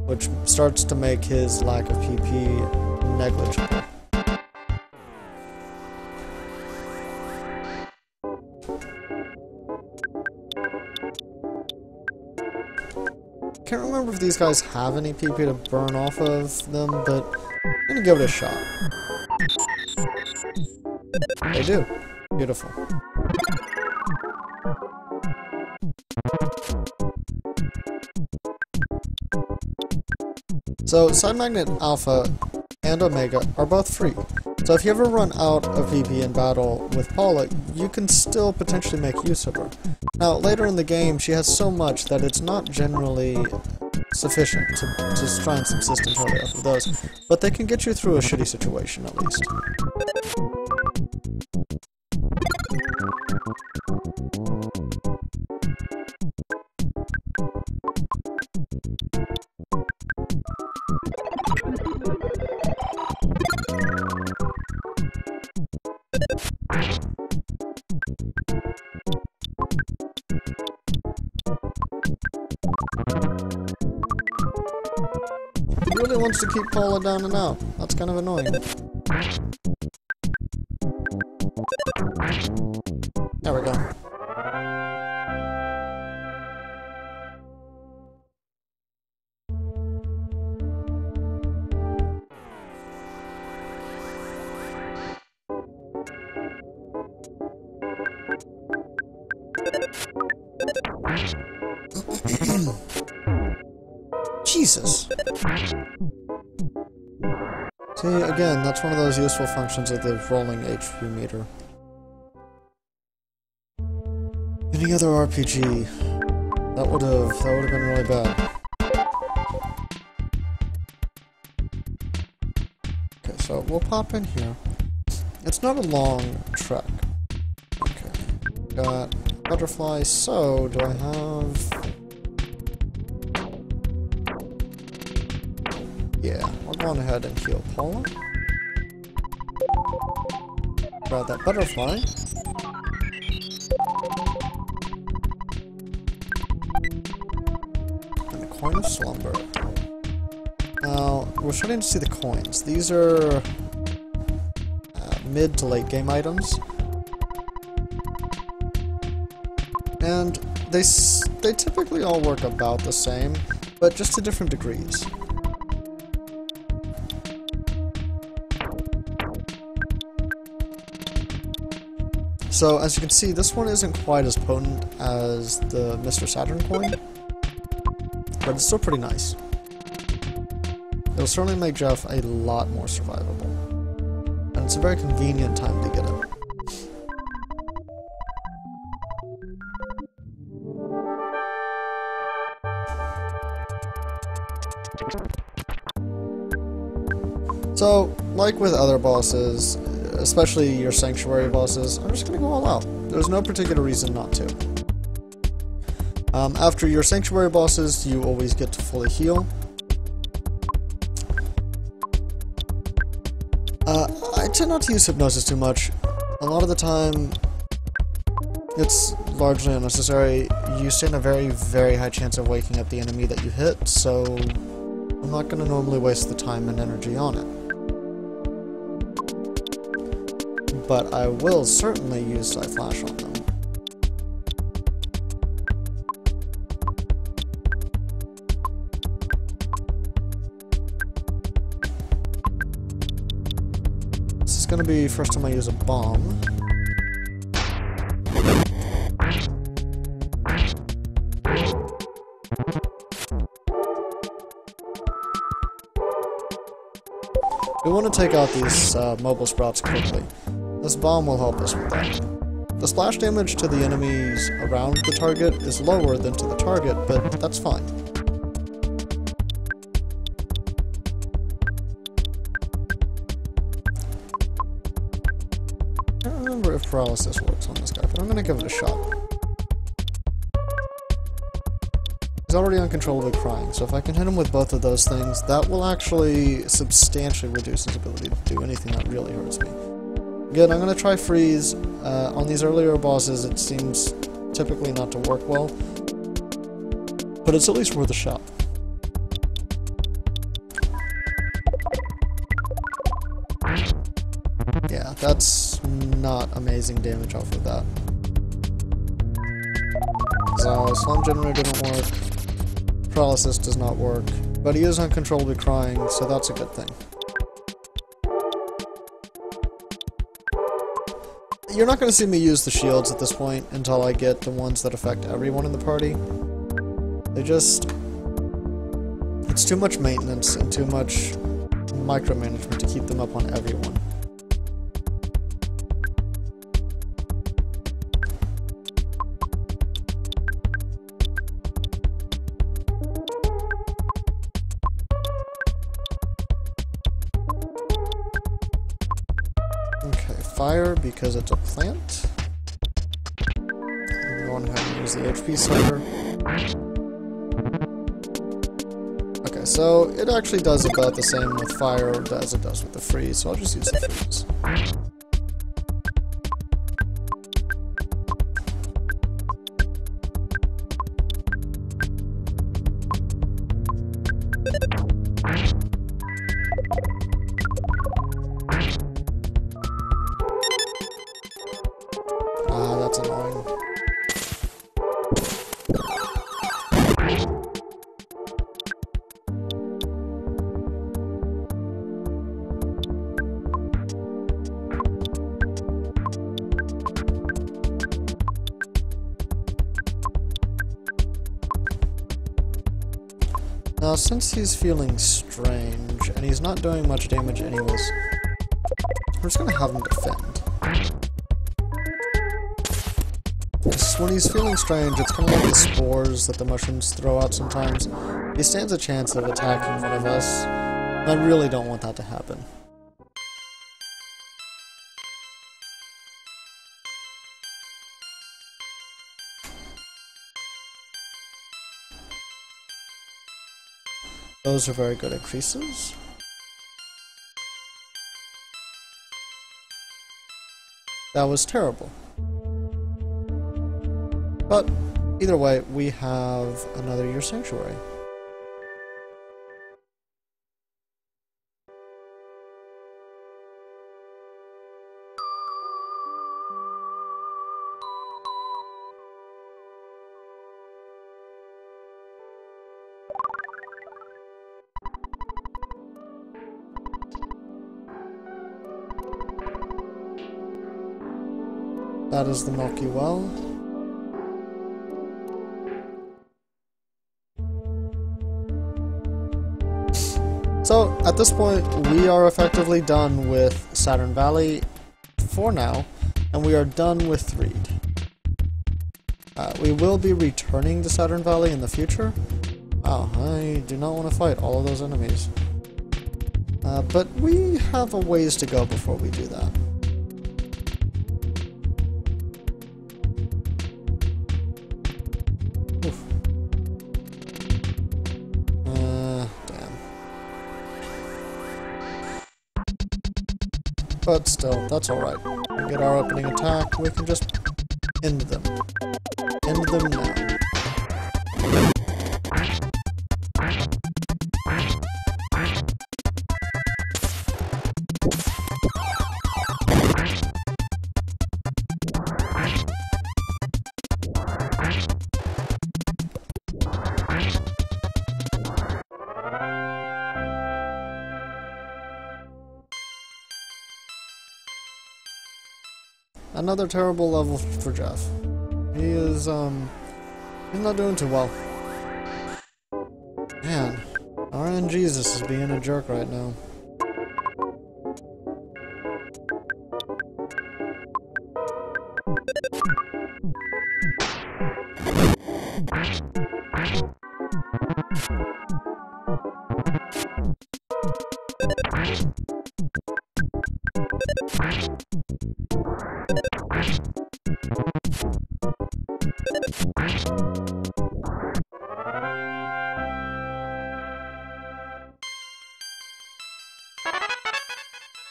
which starts to make his lack of PP negligible. Can't remember if these guys have any PP to burn off of them, but I'm gonna give it a shot. They do. Beautiful. So, Side Magnet Alpha and Omega are both free. So if you ever run out of PP in battle with Paula, you can still potentially make use of her. Now, later in the game, she has so much that it's not generally sufficient to just try and subsist entirely off of those, but they can get you through a shitty situation, at least. He really wants to keep Paula down and out. That's kind of annoying. There we go. Jesus! See, again, that's one of those useful functions of the rolling HP meter. Any other RPG, that would have been really bad. Okay, so we'll pop in here. It's not a long trek. Okay, got butterfly, so do I have... Yeah, we're going ahead and heal Paula. Grab that butterfly. And a coin of slumber. Now, we're starting to see the coins. These are mid to late game items. And they typically all work about the same, but just to different degrees. So, as you can see, this one isn't quite as potent as the Mr. Saturn coin, but it's still pretty nice. It'll certainly make Jeff a lot more survivable, and it's a very convenient time to get it. So, like with other bosses, especially your Sanctuary bosses, I'm just gonna go all out. There's no particular reason not to. After your Sanctuary bosses, you always get to fully heal. I tend not to use Hypnosis too much. A lot of the time, it's largely unnecessary. You stand a very, very high chance of waking up the enemy that you hit, so I'm not gonna normally waste the time and energy on it. But I will certainly use Side Flash on them. This is going to be first time I use a bomb. We want to take out these mobile sprouts quickly. This bomb will help us with that. The splash damage to the enemies around the target is lower than to the target, but that's fine. I don't remember if paralysis works on this guy, but I'm gonna give it a shot. He's already uncontrollably crying, so if I can hit him with both of those things, that will actually substantially reduce his ability to do anything that really hurts me. Again, I'm going to try freeze. On these earlier bosses, it seems typically not to work well, but it's at least worth a shot. Yeah, that's not amazing damage off of that. So, Slum Generator didn't work, Paralysis does not work, but he is uncontrollably crying, so that's a good thing. You're not going to see me use the shields at this point until I get the ones that affect everyone in the party. They It's too much maintenance and too much micromanagement to keep them up on everyone. Okay, fire because it's a plant. I'm going ahead and use the HP sucker. Okay, so it actually does about the same with fire as it does with the freeze, so I'll just use the freeze. Ah, that's annoying. Now, since he's feeling strange, and he's not doing much damage anyways, I'm just gonna have him defend. Because when he's feeling strange, it's kind of like the spores that the mushrooms throw out sometimes. He stands a chance of attacking one of us, and I really don't want that to happen. Those are very good increases. That was terrible. But either way, we have another year sanctuary. That is the Milky Well. So, at this point, we are effectively done with Saturn Valley for now, and we are done with Threed. We will be returning to Saturn Valley in the future. Wow, I do not want to fight all of those enemies. But we have a ways to go before we do that. But still, that's alright. We get our opening attack, we can just end them. End them now. Another terrible level for Jeff. He is, he's not doing too well. Man, RN Jesus is being a jerk right now.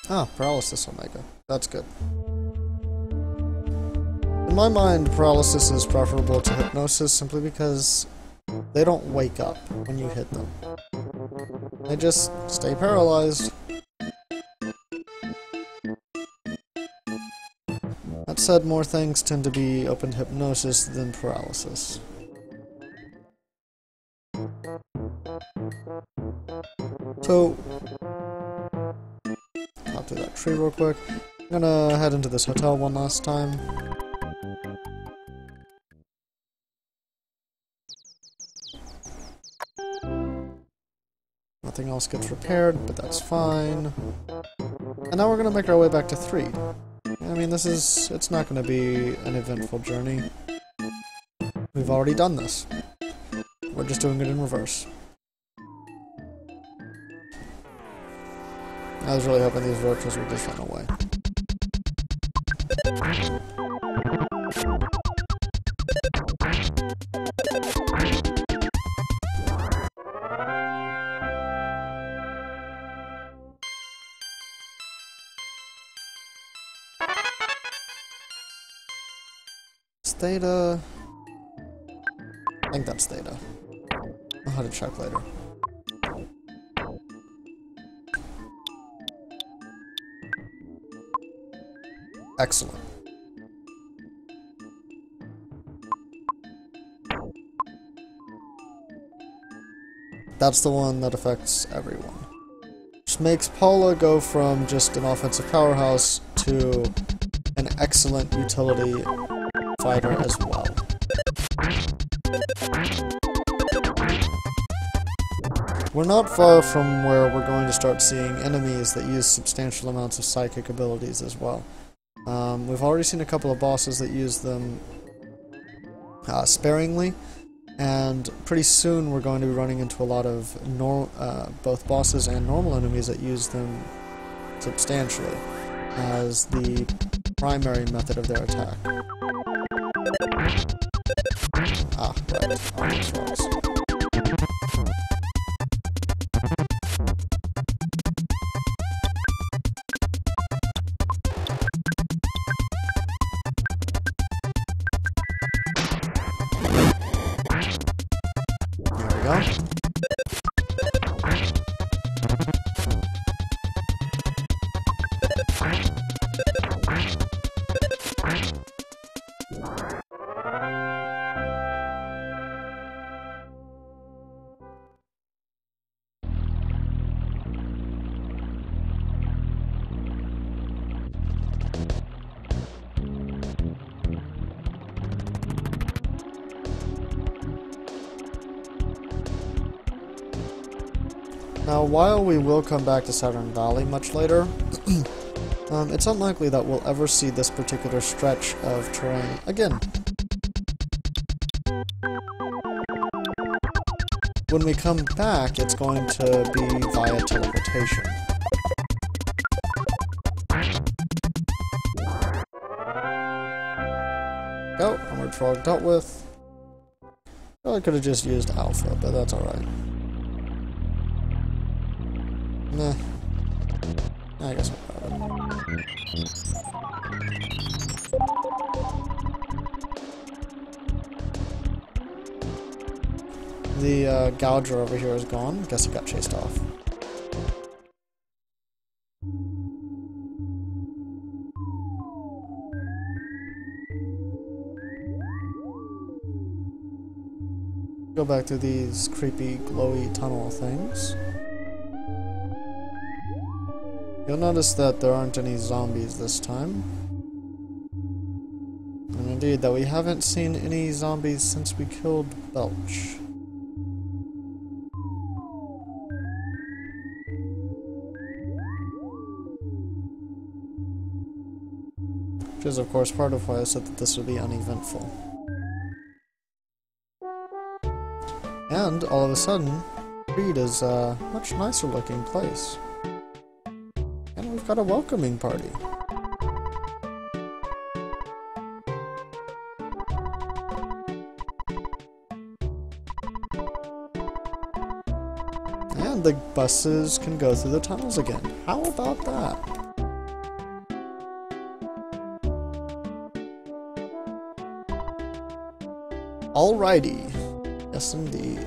Ah, Paralysis Omega. That's good. In my mind, Paralysis is preferable to Hypnosis simply because they don't wake up when you hit them. They just stay paralyzed. That said, more things tend to be open to Hypnosis than Paralysis. So, hop to that tree real quick. I'm gonna head into this hotel one last time. Nothing else gets repaired, but that's fine. And now we're gonna make our way back to 3. I mean, it's not gonna be an eventful journey. We've already done this. We're just doing it in reverse. I was really hoping these roaches would just run away. Theta. I think that's Theta. I'll have to check later. Excellent. That's the one that affects everyone. Which makes Paula go from just an offensive powerhouse to an excellent utility fighter as well. We're not far from where we're going to start seeing enemies that use substantial amounts of psychic abilities as well. We've already seen a couple of bosses that use them sparingly, and pretty soon we're going to be running into a lot of both bosses and normal enemies that use them substantially as the primary method of their attack. Ah, right. Armor frogs. There we go. Now, while we will come back to Saturn Valley much later, it's unlikely that we'll ever see this particular stretch of terrain again. When we come back, it's going to be via teleportation. Go, Armored Frog dealt with. Well, I could have just used Alpha, but that's alright. Nah. I guess I'll grab it. The Gouger over here is gone. Guess he got chased off. Go back to these creepy, glowy tunnel things. You'll notice that there aren't any zombies this time. And indeed, that we haven't seen any zombies since we killed Belch. Which is, of course, part of why I said that this would be uneventful. And, all of a sudden, Creed is a much nicer looking place. And we've got a welcoming party. And the buses can go through the tunnels again. How about that? Alrighty. Yes, indeed.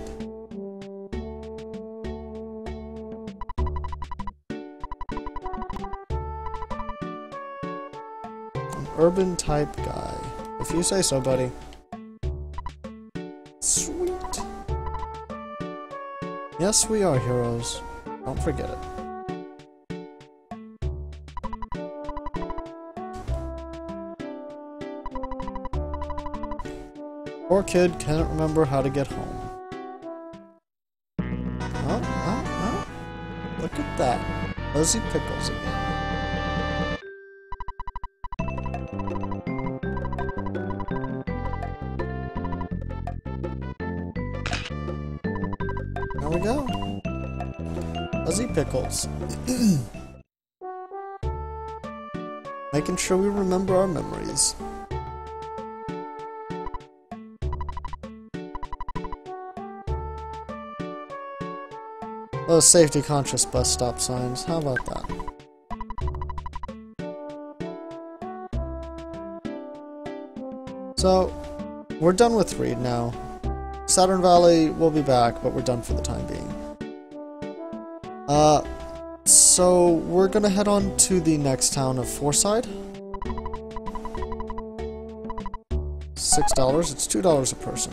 Urban type guy. If you say so, buddy. Sweet. Yes, we are heroes. Don't forget it. Poor kid can't remember how to get home. Oh, oh, oh. Look at that. Fuzzy pickles again. There we go. Fuzzy pickles. Making sure we remember our memories. Those safety-conscious bus stop signs. How about that? So, we're done with Reed now. Saturn Valley will be back, but we're done for the time being. So we're gonna head on to the next town of Forside. $6. It's $2 a person.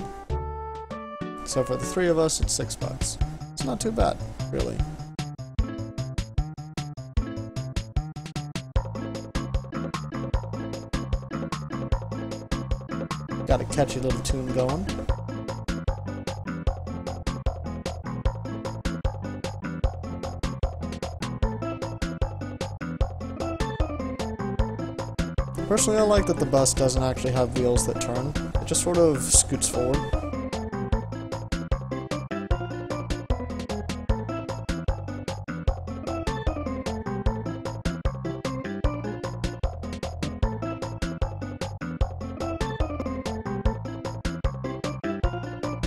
So for the 3 of us, it's $6. It's not too bad, really. Got a catchy little tune going. Personally, I like that the bus doesn't actually have wheels that turn. It just sort of scoots forward.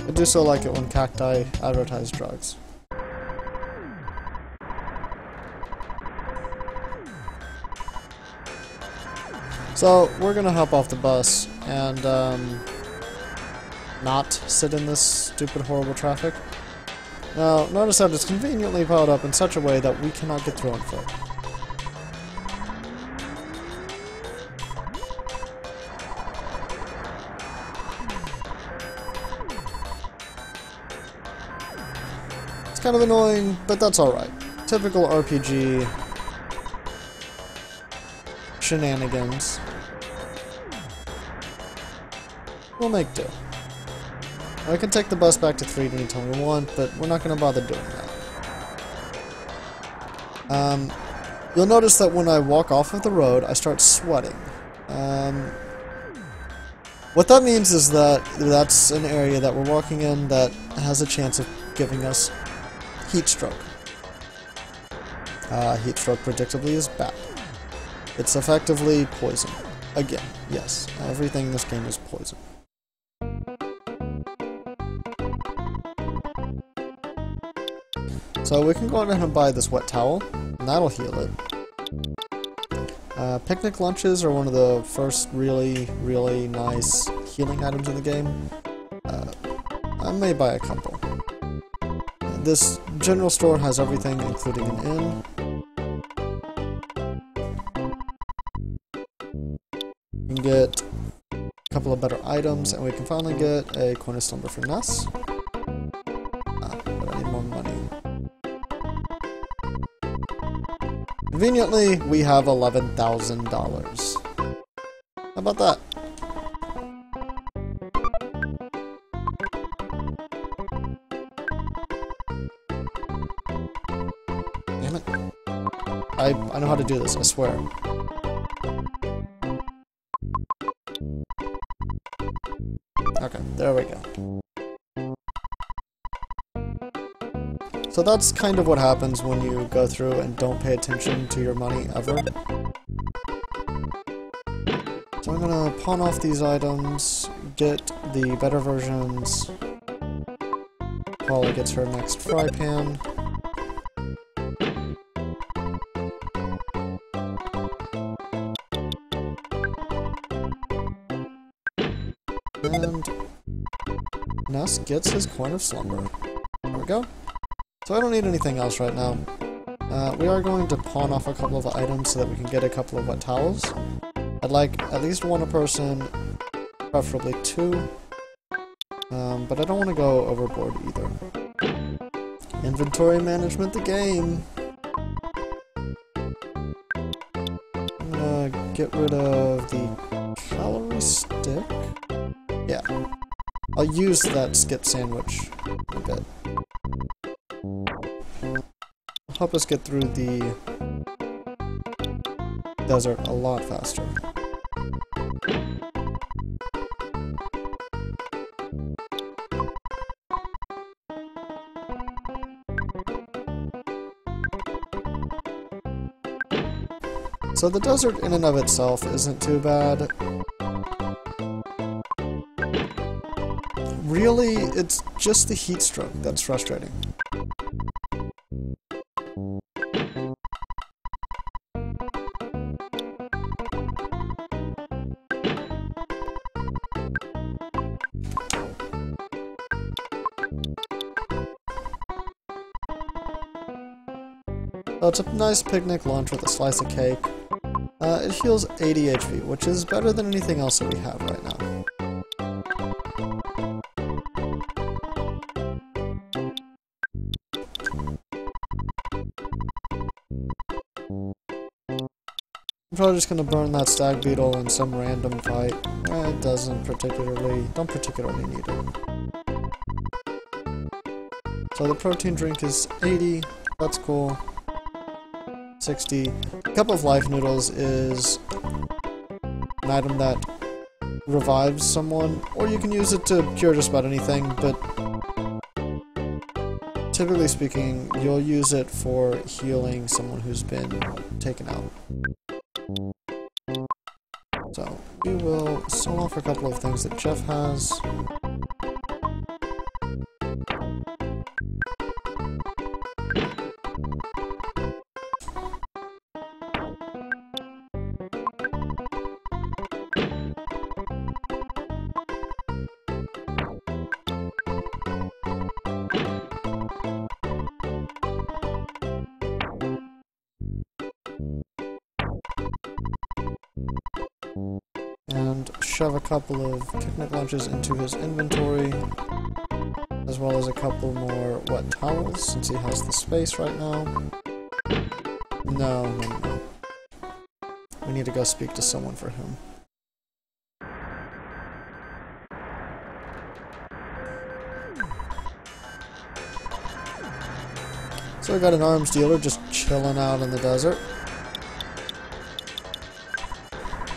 I do so like it when cacti advertise drugs. So, we're gonna hop off the bus and, not sit in this stupid, horrible traffic. Now, notice that it's conveniently piled up in such a way that we cannot get through on foot. It's kind of annoying, but that's alright. Typical RPG shenanigans. We'll make do. I can take the bus back to 3 anytime we want, but we're not going to bother doing that. You'll notice that when I walk off of the road, I start sweating. What that means is that that's an area that we're walking in that has a chance of giving us heat stroke. Heat stroke predictably is bad. It's effectively poison. Again, yes, everything in this game is poison. So we can go ahead and buy this wet towel, and that'll heal it. Picnic lunches are one of the first really, really nice healing items in the game. I may buy a couple. This general store has everything, including an inn. We can get a couple of better items, and we can finally get a coin of slumber for Ness. But I need more money. Conveniently, we have $11,000. How about that? Damn it. I know how to do this, I swear. Okay, there we go. So that's kind of what happens when you go through and don't pay attention to your money ever. So I'm gonna pawn off these items, get the better versions. Paula gets her next fry pan. And Ness gets his coin of slumber. There we go. So I don't need anything else right now. We are going to pawn off a couple of items so that we can get a couple of wet towels. I'd like at least one a person, preferably 2. But I don't want to go overboard either. Inventory management, the game! I'm gonna get rid of the calorie stick. Yeah. I'll use that skip sandwich a bit. help us get through the desert a lot faster. So the desert in and of itself isn't too bad. Really, it's just the heat stroke that's frustrating. So it's a nice picnic lunch with a slice of cake. It heals 80 HP, which is better than anything else that we have right now. I'm probably just gonna burn that stag beetle in some random fight. It don't particularly need it. So the protein drink is 80, that's cool. 60. A cup of life noodles is an item that revives someone, or you can use it to cure just about anything, but typically speaking, you'll use it for healing someone who's been taken out. So, we will sell off a couple of things that Jeff has. And shove a couple of picnic lunches into his inventory, as well as a couple more wet towels, since he has the space right now. No. We need to go speak to someone for him. So I got an arms dealer just chilling out in the desert.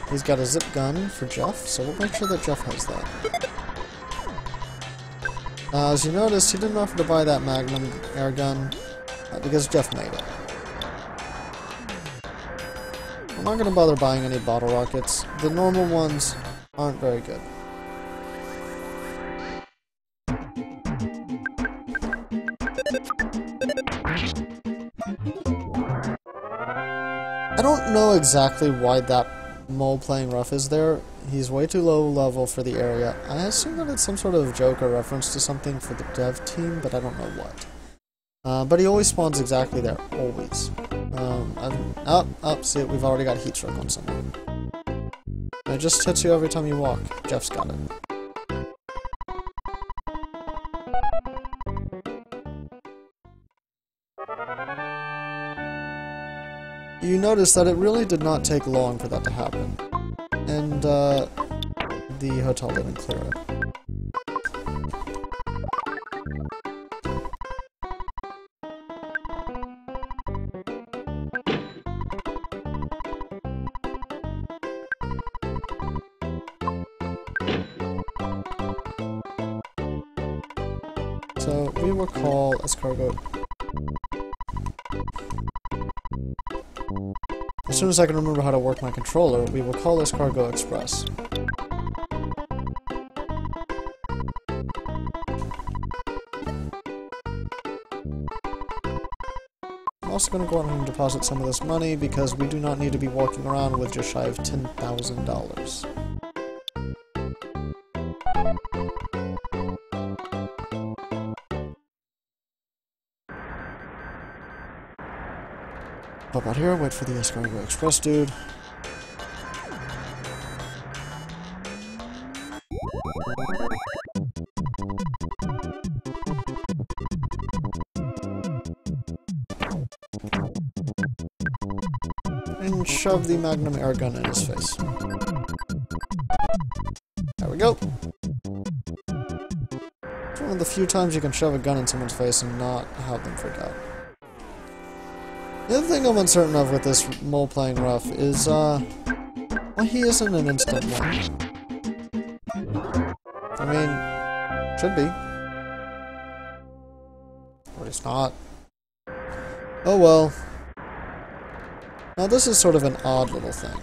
He's got a zip gun for Jeff, so we'll make sure that Jeff has that. As you noticed, he didn't offer to buy that Magnum air gun, because Jeff made it. I'm not going to bother buying any bottle rockets. The normal ones aren't very good. I don't know exactly why that mole playing rough is there. He's way too low level for the area. I assume that it's some sort of joke or reference to something for the dev team, but I don't know what. But he always spawns exactly there. Always. See it, we've already got heat stroke on someone. And it just hits you every time you walk. Jeff's got it. You notice that it really did not take long for that to happen. And, the hotel didn't clear it. So, we will call escargot. As soon as I can remember how to work my controller, we will call this Cargo Express. I'm also going to go ahead and deposit some of this money because we do not need to be walking around with just shy of $10,000. Pop out here, wait for the Escargot Express dude. And shove the Magnum air gun in his face. There we go. It's one of the few times you can shove a gun in someone's face and not have them freak out. The other thing I'm uncertain of with this mole playing rough is, why he isn't an instant win. I mean, should be. But it's not. Oh well. Now this is sort of an odd little thing.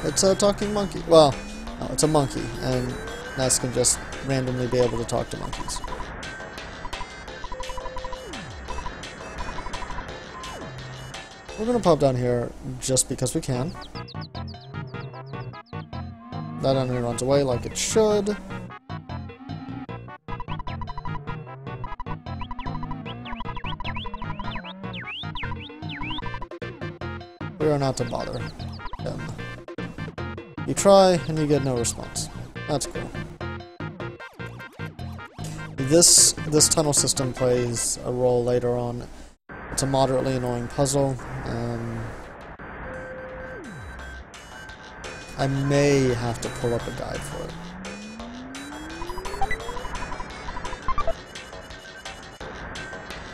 It's a talking monkey. Well, no, it's a monkey, and Ness can just randomly be able to talk to monkeys. We're gonna pop down here just because we can. That enemy runs away like it should. We are not to bother him. You try, and you get no response. That's cool. This tunnel system plays a role later on. It's a moderately annoying puzzle. I may have to pull up a guide for it.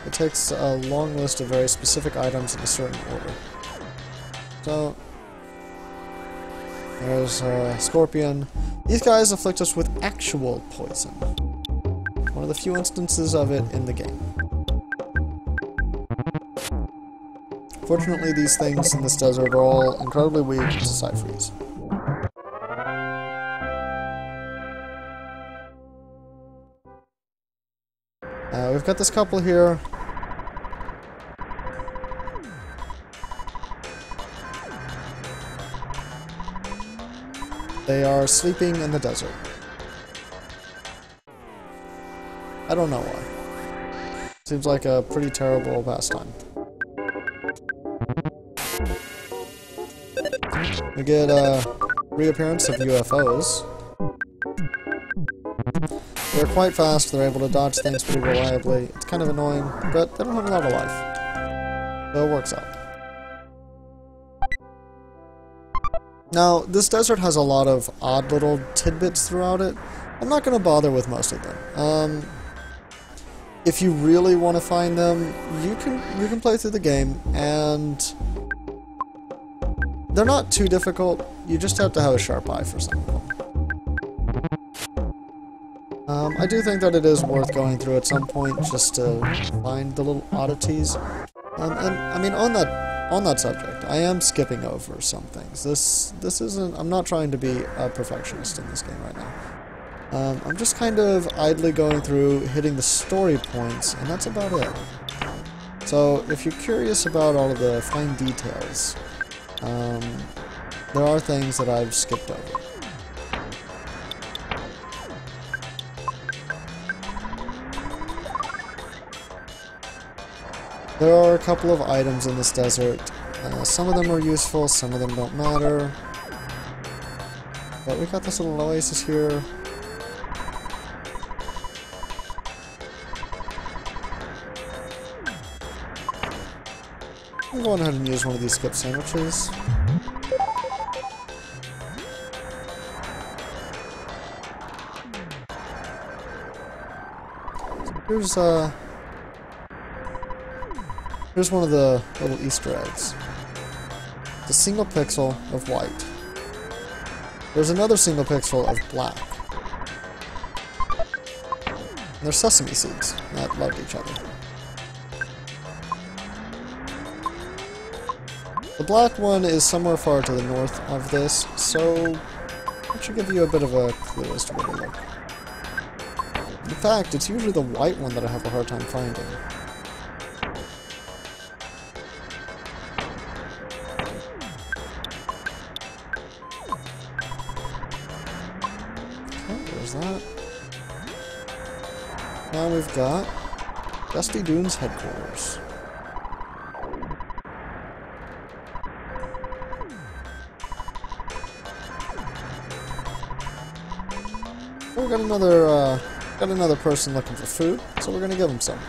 It takes a long list of very specific items in a certain order. So, there's a scorpion. These guys afflict us with actual poison. One of the few instances of it in the game. Fortunately, these things in this desert are all incredibly weak to side freeze. We've got this couple here. They are sleeping in the desert. I don't know why. Seems like a pretty terrible pastime. We get a reappearance of UFOs. They're quite fast, they're able to dodge things pretty reliably. It's kind of annoying, but they don't have a lot of life. So it works out. Now, this desert has a lot of odd little tidbits throughout it. I'm not going to bother with most of them. If you really want to find them, you can play through the game, and they're not too difficult. You just have to have a sharp eye for some of them. I do think that it is worth going through at some point just to find the little oddities. And I mean, on that subject, I am skipping over some things. This isn't. I'm not trying to be a perfectionist in this game right now. I'm just kind of idly going through, hitting the story points, and that's about it. So, if you're curious about all of the fine details, there are things that I've skipped over. There are a couple of items in this desert. Some of them are useful, some of them don't matter. But we got this little oasis here. I'm going ahead and use one of these skip sandwiches. Here's one of the little Easter eggs. It's a single pixel of white. There's another single pixel of black. And they're sesame seeds that loved each other. The black one is somewhere far to the north of this, so that should give you a bit of a clue as to where to look. In fact, it's usually the white one that I have a hard time finding. That. Now we've got Dusty Dunes headquarters. We've got another person looking for food, so we're gonna give him some.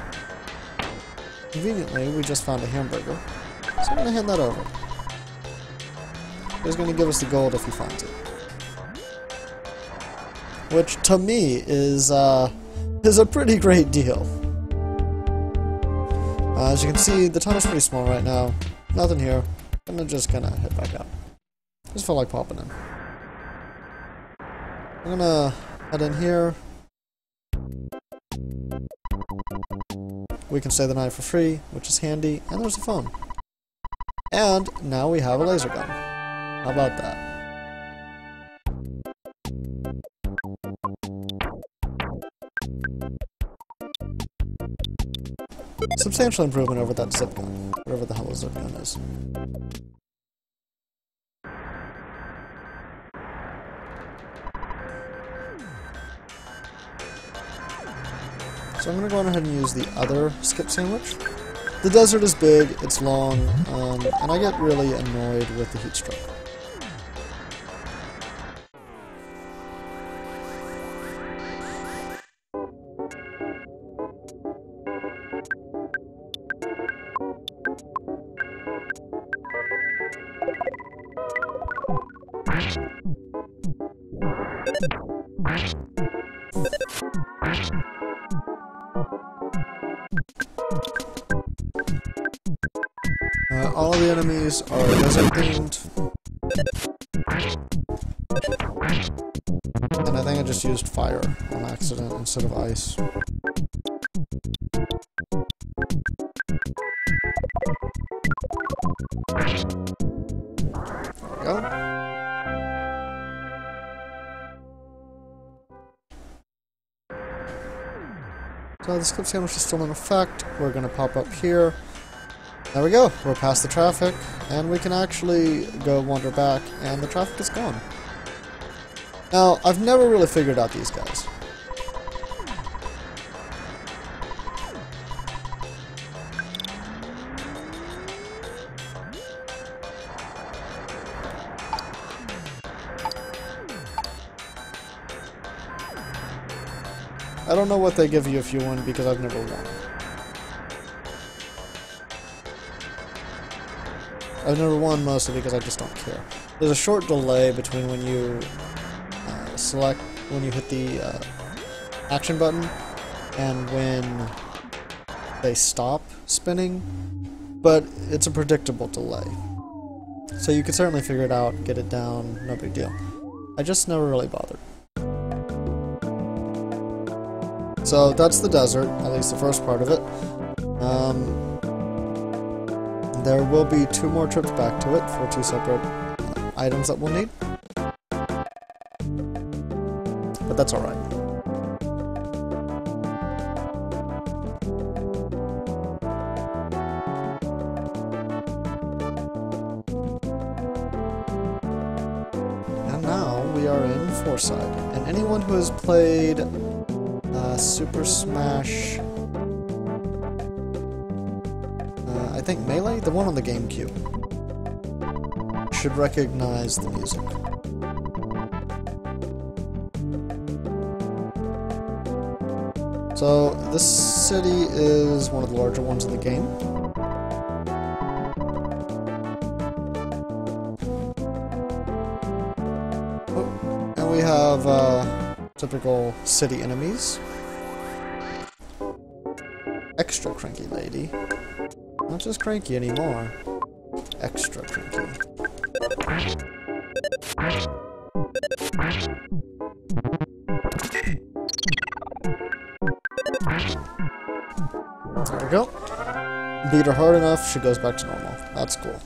Conveniently, we just found a hamburger, so I'm gonna hand that over. He's gonna give us the gold if he finds it. Which, to me, is a pretty great deal. As you can see, the tunnel's pretty small right now. Nothing here. I'm just gonna head back out. Just felt like popping in. I'm gonna head in here. We can stay the night for free, which is handy, and there's a phone. And now we have a laser gun. How about that? Substantial improvement over that zip gun, whatever the hell a zip gun is. So I'm going to go ahead and use the other skip sandwich. The desert is big, it's long, and I get really annoyed with the heat stroke. All of the enemies are desert themed. And I think I just used fire on accident instead of ice. There we go. So the skip sandwich is still in effect. We're going to pop up here. There we go, we're past the traffic, and we can actually go wander back, and the traffic is gone. Now, I've never really figured out these guys. I don't know what they give you if you win, because I've never won. I've never won mostly because I just don't care. There's a short delay between when you when you hit the action button and when they stop spinning, but it's a predictable delay. So you can certainly figure it out, get it down, no big deal. I just never really bothered. So that's the desert, at least the first part of it. There will be 2 more trips back to it for 2 separate items that we'll need. But that's alright. And now we are in Forsyth. And anyone who has played Super Smash... I think Melee? The one on the GameCube. Should recognize the music. So, this city is one of the larger ones in the game. Oh, and we have typical city enemies. Extra cranky lady. Not just cranky anymore. Extra cranky. There we go. Beat her hard enough, she goes back to normal. That's cool.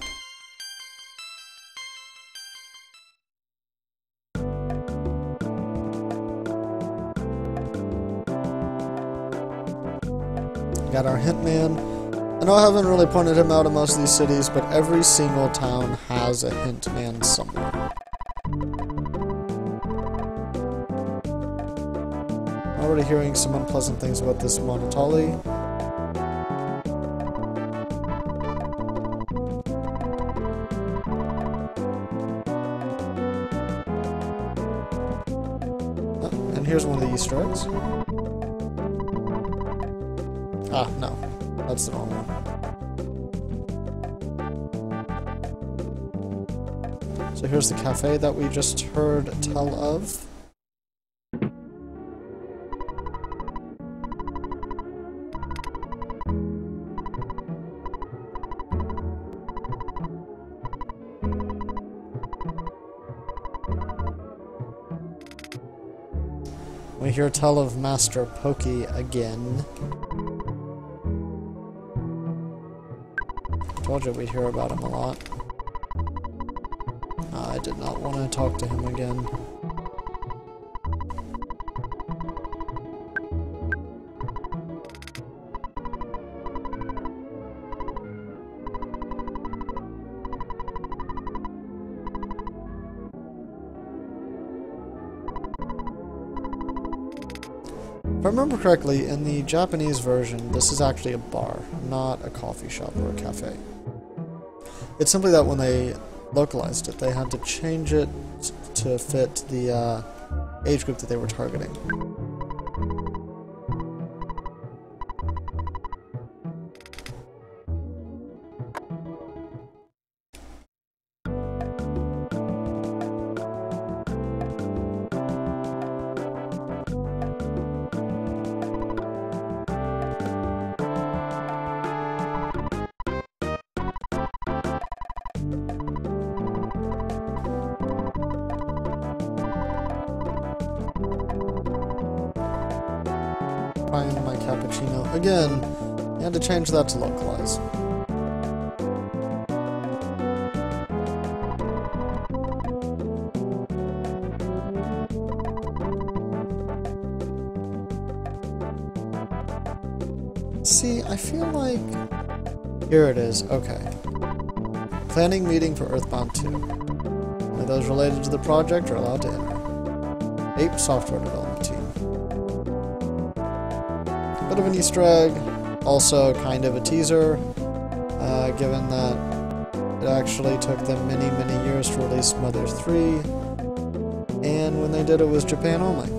Got our Hintman. I know I haven't really pointed him out in most of these cities, but every single town has a Hintman somewhere. Already hearing some unpleasant things about this Monotoli. Oh, and here's one of the Easter eggs. Ah, no. That's the wrong one. So here's the cafe that we just heard tell of. We hear tell of Master Pokey again. Told you we'd hear about him a lot. I did not want to talk to him again. If I remember correctly, in the Japanese version, this is actually a bar, not a coffee shop or a cafe. It's simply that when they localized it, they had to change it to fit the age group that they were targeting. Find my cappuccino. Again, you had to change that to localize. See, I feel like... Here it is, okay. Planning meeting for Earthbound 2. Only those related to the project are allowed to enter. Ape software development team. Bit of an Easter egg, also kind of a teaser, given that it actually took them many, many years to release Mother 3, and when they did it was Japan only.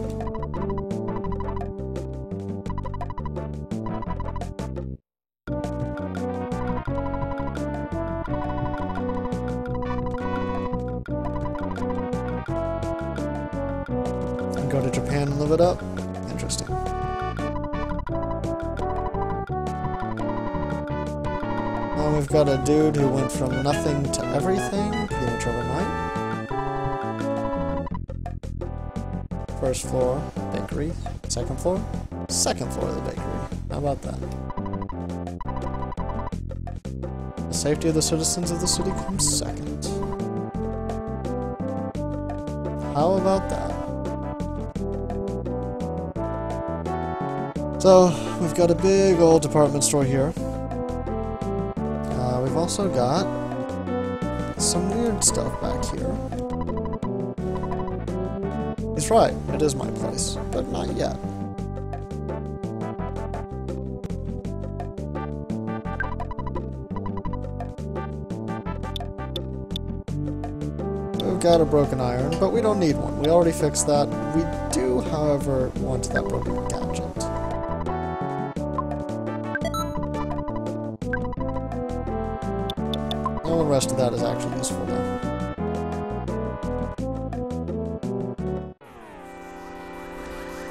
And go to Japan and live it up? Interesting. We've got a dude who went from nothing to everything pretty much overnight. First floor, bakery. Second floor? Second floor of the bakery. How about that? The safety of the citizens of the city comes second. How about that? So, we've got a big old department store here. We've also got some weird stuff back here. He's right, it is my place, but not yet. We've got a broken iron, but we don't need one. We already fixed that. We do, however, want that broken gadget. The rest of that is actually useful though.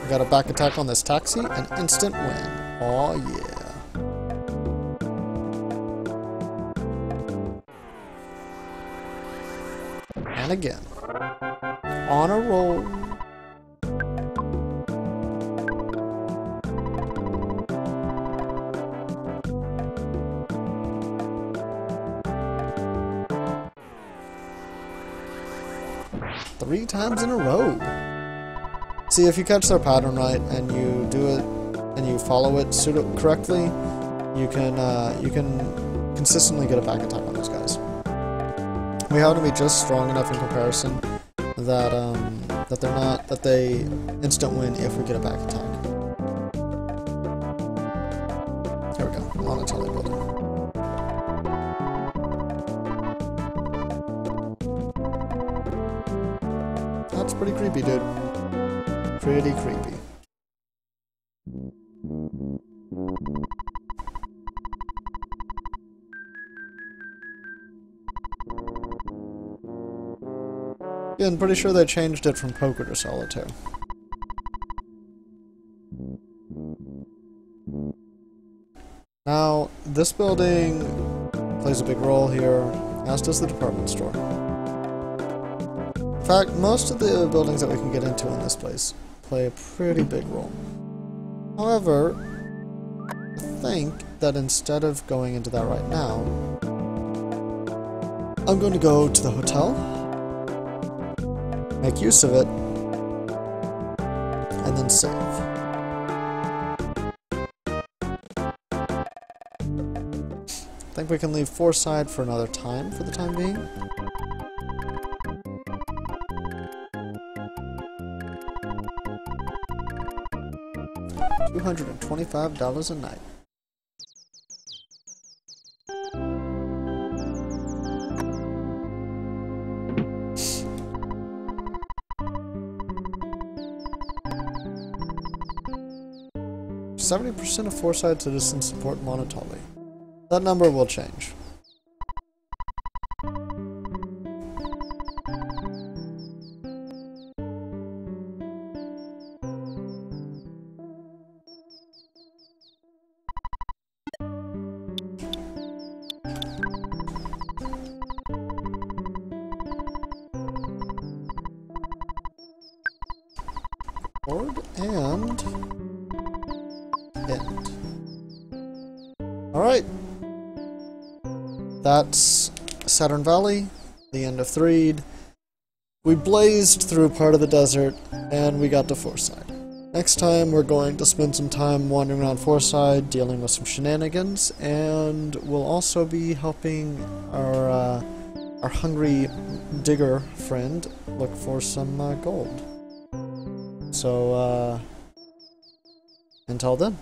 We got a back attack on this taxi, an instant win. Aw yeah. And again. On a roll. Three times in a row. See, if you catch their pattern right and you do it and you follow it correctly, you can consistently get a back attack on those guys. We happen to be just strong enough in comparison that they instant win if we get a back attack. Here we go. I'm on a tele building. That's pretty creepy, dude. Pretty creepy. Yeah, I'm pretty sure they changed it from poker to solitaire. Now, this building plays a big role here, as does the department store. In fact, most of the buildings that we can get into in this place play a pretty big role. However, I think that instead of going into that right now, I'm going to go to the hotel, make use of it, and then save. I think we can leave Forside for another time for the time being. $225 a night. %70% of Forside citizens support Monotoli. That number will change. Board and end. Alright. That's Saturn Valley, the end of Threed. We blazed through part of the desert, and we got to Forside. Next time, we're going to spend some time wandering around Forside, dealing with some shenanigans, and we'll also be helping our hungry digger friend look for some gold. So, until then.